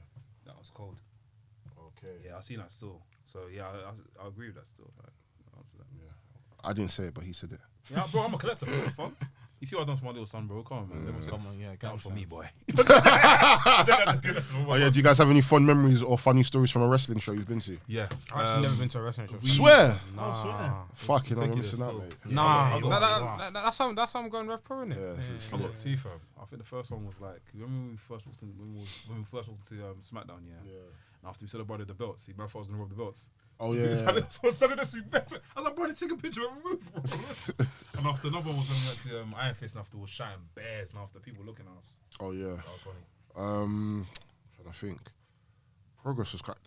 That was cold. Okay. Yeah, I've seen that still. So yeah, I agree with that still. Right. Yeah. I didn't say it, but he said it. Yeah, bro, I'm a collector. What the fuck? You see what I've done for my little son, bro? Come on, man. Come on, yeah, Down for me, boy. Oh yeah, do you guys have any fun memories or funny stories from a wrestling show you've been to? Yeah. I've actually never been to a wrestling show. Swear. Nah. Fucking, I'm Ridiculous missing out, still. mate. Nah, that's how I'm going Rev Pro, innit? Yeah, I got two, fam. I think the first one was like when we first walked to SmackDown, yeah. And after we celebrated the belts, man thought I was gonna rob the belts. Oh yeah. So suddenly this week better. I was like, bro, take a picture and remove. And after another one was when we went to Iron Fist, and after was shouting bears, and after people looking at us. Oh yeah. That was funny. Trying to think. Progress was quite.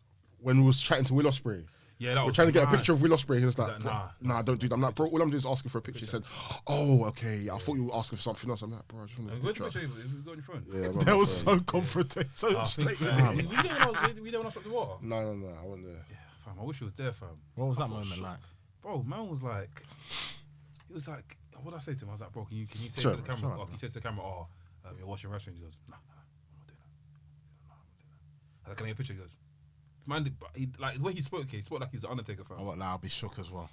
When we was chatting to Will Ospreay. Yeah, that We're was trying to get a mad. picture of Will Ospreay. He was like, He's like, nah, don't do that. I'm like, bro, all I'm doing is asking for a picture. He said, oh, okay. I thought you were asking for something else. I'm like, bro, I just want a Where's the picture. picture? Have you got on your phone? Yeah, That was so confrontational. So I think, straight. we don't want to stop to water. No, I wasn't there. Yeah, fam. I wish he was there, fam. What was that moment like? Bro, man was like, he was like, what did I say to him? I was like, bro, can you say Sure, to the camera? sure. Can you say to the camera, you're watching wrestling? He goes, nah, I'm not doing that. I was like, can I get a picture? He goes, man, like the way he spoke like he's the Undertaker, fam. Oh, what, I'll be shook as well.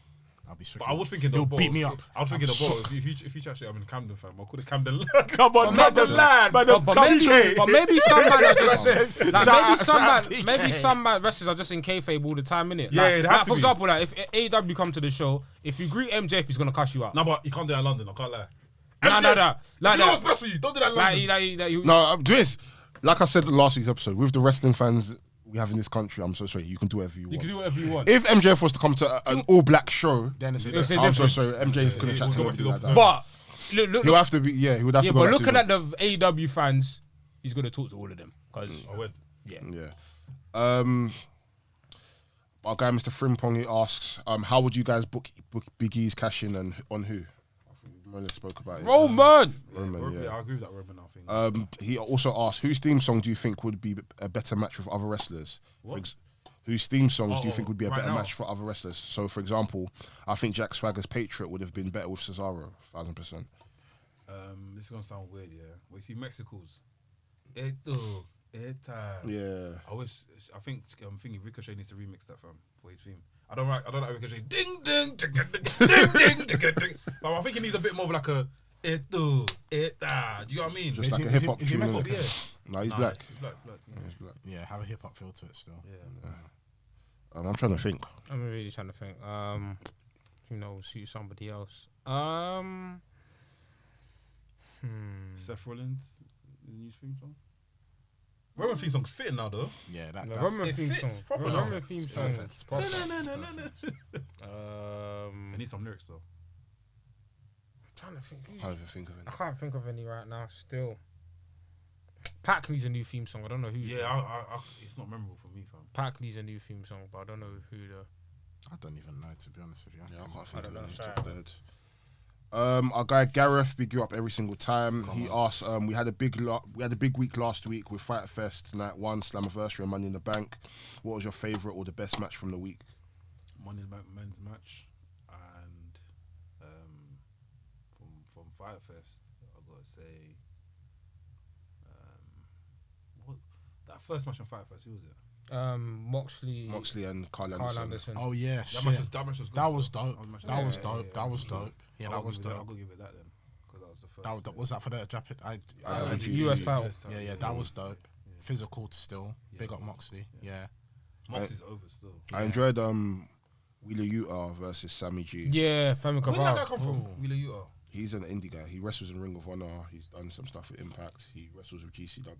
I'll be shook. But I was thinking, He'll beat me up. I was thinking, I'm if you chat shit, I'm in Camden, fam. I'll call it Camden. Come on, Camden Land. But maybe some man are just like, maybe some man wrestlers are just in kayfabe all the time, innit? Yeah, like, they have like to for be. example, like if AEW come to the show, if you greet MJF, he's gonna cuss you out. No, but you can't do that in London. I can't lie. Nah. Like you know what's best for you? Don't do that in London. No, do this. Like I said in last week's episode, with the wrestling fans we have in this country, I'm so sorry, you can do whatever you want. You can do whatever you want. If MJF was to come to an all-black show, Then it's It'll say I'm so different. sorry, MJF couldn't chat to we'll nobody go like to that. But look, He'll have to be, he would have to go but back looking to at the AEW fans, he's gonna talk to all of them. Cause I would. yeah. Our guy Mr. Frimpong, he asks, how would you guys book Big E's cash in and on who? When spoke about it. Roman, yeah. I agree with that, Roman. I think. He also asked, whose theme song do you think would be a better match with other wrestlers? What? Whose theme songs do you think would be a right better now? match for other wrestlers? So, for example, I think Jack Swagger's Patriot would have been better with Cesaro, 1000%. This is gonna sound weird, yeah. But you see, Mexico's. Yeah. I think I'm thinking Ricochet needs to remix that for his theme. I don't like Ricochet. Ding ding ding ding ding ding ding. But I think he needs a bit more of like a. Do you know what I mean? Just like a hip hop is he tune. Mexican? Yeah. No, he's black. He's black. Yeah, he's black. Yeah, have a hip hop feel to it still. Yeah. I'm trying to think. I'm really trying to think. Suit somebody else. Seth Rollins, the new theme song. Roman theme song's fitting now though. Yeah, The that's Roman it theme fits song. proper The now. Roman theme It's song. perfect. is proper. I need some lyrics though. Trying to think. I can't even think of I it. can't think of any right now. Still, Pac needs a new theme song. I don't know who's. Yeah, I, it's not memorable for me, fam. Pac needs a new theme song, but I don't know who the. I don't even know, to be honest with you. Yeah, I can't I think don't of know, it. It's sorry. top of the head. Our guy Gareth, big you up every single time. He asked, we had a big week last week with Fyter Fest Night 1, Slammiversary and Money in the Bank. What was your favourite or the best match from the week? Money in the Bank men's match, and from Fyter Fest, I gotta say, what that first match on Fyter Fest, who was it? Moxley and Carl Anderson. Anderson. Oh yeah, That shit. match was good. That was though. dope. match That was yeah, dope. yeah, That was good. dope. Yeah, I'll that was give it dope. I'll give it that then, because that was the first. That was that for the Japan? US title. Yeah, that was dope. Physical still. Big up Moxley. Yeah. Moxley's over still. I enjoyed Wheeler Utah versus Sammy G. Yeah, Femi Where did that guy Guevara. come from? Wheeler Utah. He's an indie guy. He wrestles in Ring of Honor. He's done some stuff with Impact. He wrestles with GCW.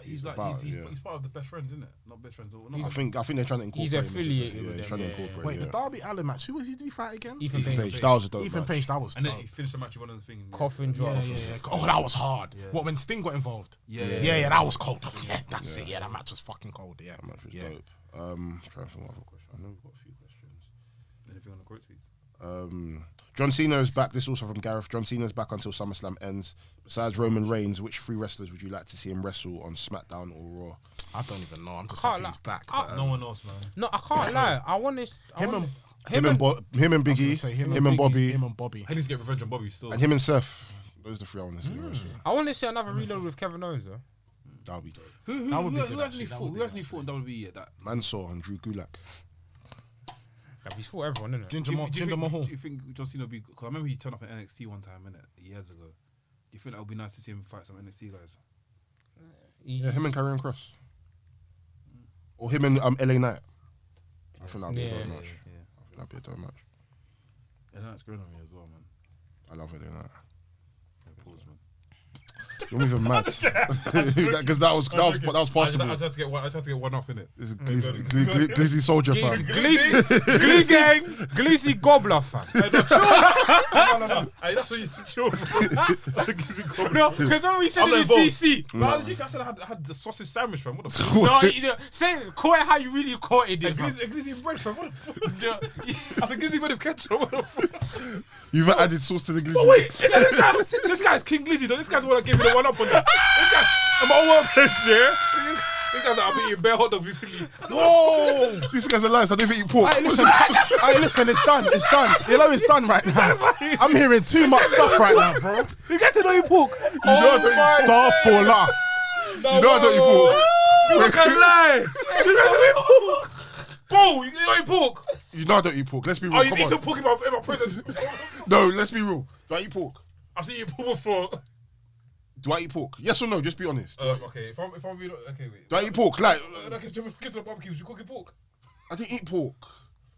He's part of the best friends, isn't it? Not best friends. I think they're trying to incorporate. He's him. affiliated Yeah, with he's them, trying to yeah. incorporate. Wait, yeah. the Darby Allin match. Who did he fight again? Ethan Page. That was a dope Ethan match. Page. That was And then dope. he finished the match with one of the things. Coffin drop. Yeah. Oh, that was hard. Yeah. What, when Sting got involved? Yeah. That was cold. Yeah, that's it. Yeah, that match was fucking cold. Yeah, That match was yeah. dope. Trying to think of other question. I know we've got a few questions. Anything on the quote tweets? John Cena is back. This also from Gareth. John Cena is back until SummerSlam ends. Besides Roman Reigns, which 3 wrestlers would you like to see him wrestle on SmackDown or Raw? I don't even know. I'm just Can't happy lie. he's back. No one else, man. No, I can't lie. I want this. Him and Biggie, him and Bobby, him and Bobby. I need to get revenge on Bobby still. and him and Seth. Those are the 3 I want to see him wrestle. I want to see another reload with Kevin Owens though. That'll be dope. Who That would be good, hasn't he actually. That fought? would be Who hasn't he fought in WWE yet? That Mansoor and Drew Gulak. Yeah, he's fought everyone, isn't it? Jinder Mahal. Do you think John Cena would be? Cause I remember he turned up at NXT one time, innit, years ago. Do you think that would be nice to see him fight some NXT guys? Yeah, him and Karrion Kross. Or him and LA Knight. I think that'd be a dope match. Yeah. I think that'd be a dope match. And that's growing on me as well, man. I love LA Knight. Yeah, pause, man. You're even mad. Because that was possible. I tried to get one up in it. This is Glizzy Soldier fan. Glizzy Gobbler fan. No. Hey, that's what you should chill, bro. That's a Glizzy Gobbler. No, because when we said I'm it in involved. GC. No, I said I had the sausage sandwich, fam. What the fuck? No, say quote it how you really quoted A it. fam. glizzy bread, fam. What the fuck? I said glizzy bread with ketchup. What the fuck? You've added sauce to the Glizzy. Oh, wait, this guy's King Glizzy, though. This guy's want to give me the one up on that. This guy, I'm all workplace, yeah? This guy's like, I've been eating bare hot dogs recently. Whoa! These guys are lies. I don't think you pork. Hey, listen, it's done. It's done. You know it's done right now. I'm hearing too much stuff right now, bro. You guys know you pork. You know I don't eat Star Fuller. You know I don't eat pork. You can't lie. You guys know you pork. Bro, you know you pork. You know I don't eat pork. Let's be real. Oh, you Come eat on. some pork in my presence. No, let's be real. Do I eat pork? I see you pork before. Do I eat pork? Yes or no? Just be honest. Okay, if I'm being, okay, wait. Do I eat pork? Like, Get to the barbecue. You cooking pork? I didn't eat pork.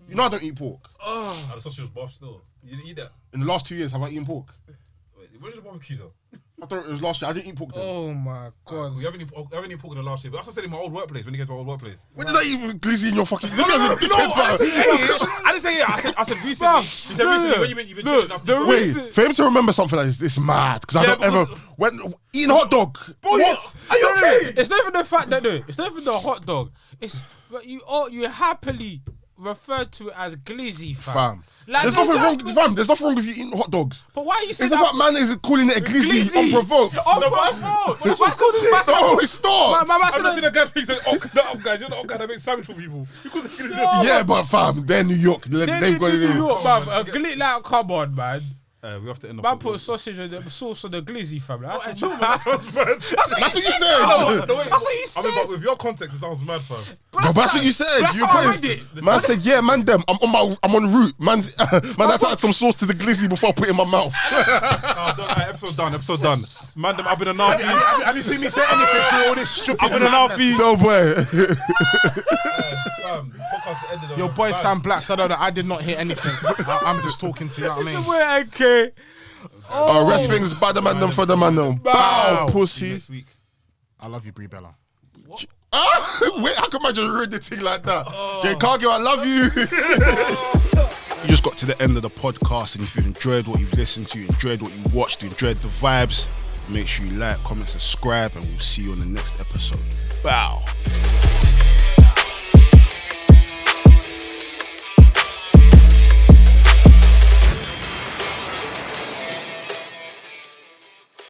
You know I don't eat pork. Oh, the sausage was buff still. You didn't eat that. In the last 2 years, have I eaten pork? Wait, when did the barbecue though? I thought it was last year. I didn't eat pork then. Oh my god. You haven't eaten pork in the last year. But that's what I said in my old workplace. When you get to my old workplace. When did I eat Glizzy in your fucking... This guy's a dickhead, I man. didn't say it. I said recently. He said recently when you've been chilling enough. Wait, for him to remember something like this is mad. Because I don't ever... Eating hot dog. What? Are you okay? It's not even the fact that it's not even the hot dog. It's but you happily refer to it as Glizzy Fam. Like, There's nothing wrong, fam. There's nothing wrong with you eating hot dogs. But why are you It's saying the fact man is calling it a Glizzy unprovoked. Unprovoked. No, it's not. I've never seen a guy who said, "Oh, guys, you're not a guy that makes sandwich for people." Because Yeah, but fam, they're New York. They've got it in. Like, come on, man. we have to end Man put sausage and the sauce on the Glizzy, fam. That's That's what you said. That's what you said. That's what you said. I mean, but with your context, it sounds mad, fam. That's what you said. That's You how I put read it. it. Man said, "Yeah, Mandem, I'm en route." Man, I added some sauce to the Glizzy before I put it in my mouth. Episode done. Mandem, I've been an Anarfi. Have you seen me say anything through all this stupid I've been an Anarfi. No boy. Podcast ended on Your a boy bang. Sam Black said that I did not hear anything. I'm just talking to you, know what I mean? We're okay. Wrestling's by the man, them for the man, them. Bow, pussy. Next week. I love you, Brie Bella. Wait, how come I just read the thing like that? Jay Karrion, I love you. You just got to the end of the podcast, and if you've enjoyed what you've listened to, enjoyed what you watched, enjoyed the vibes, make sure you like, comment, subscribe, and we'll see you on the next episode. Bow.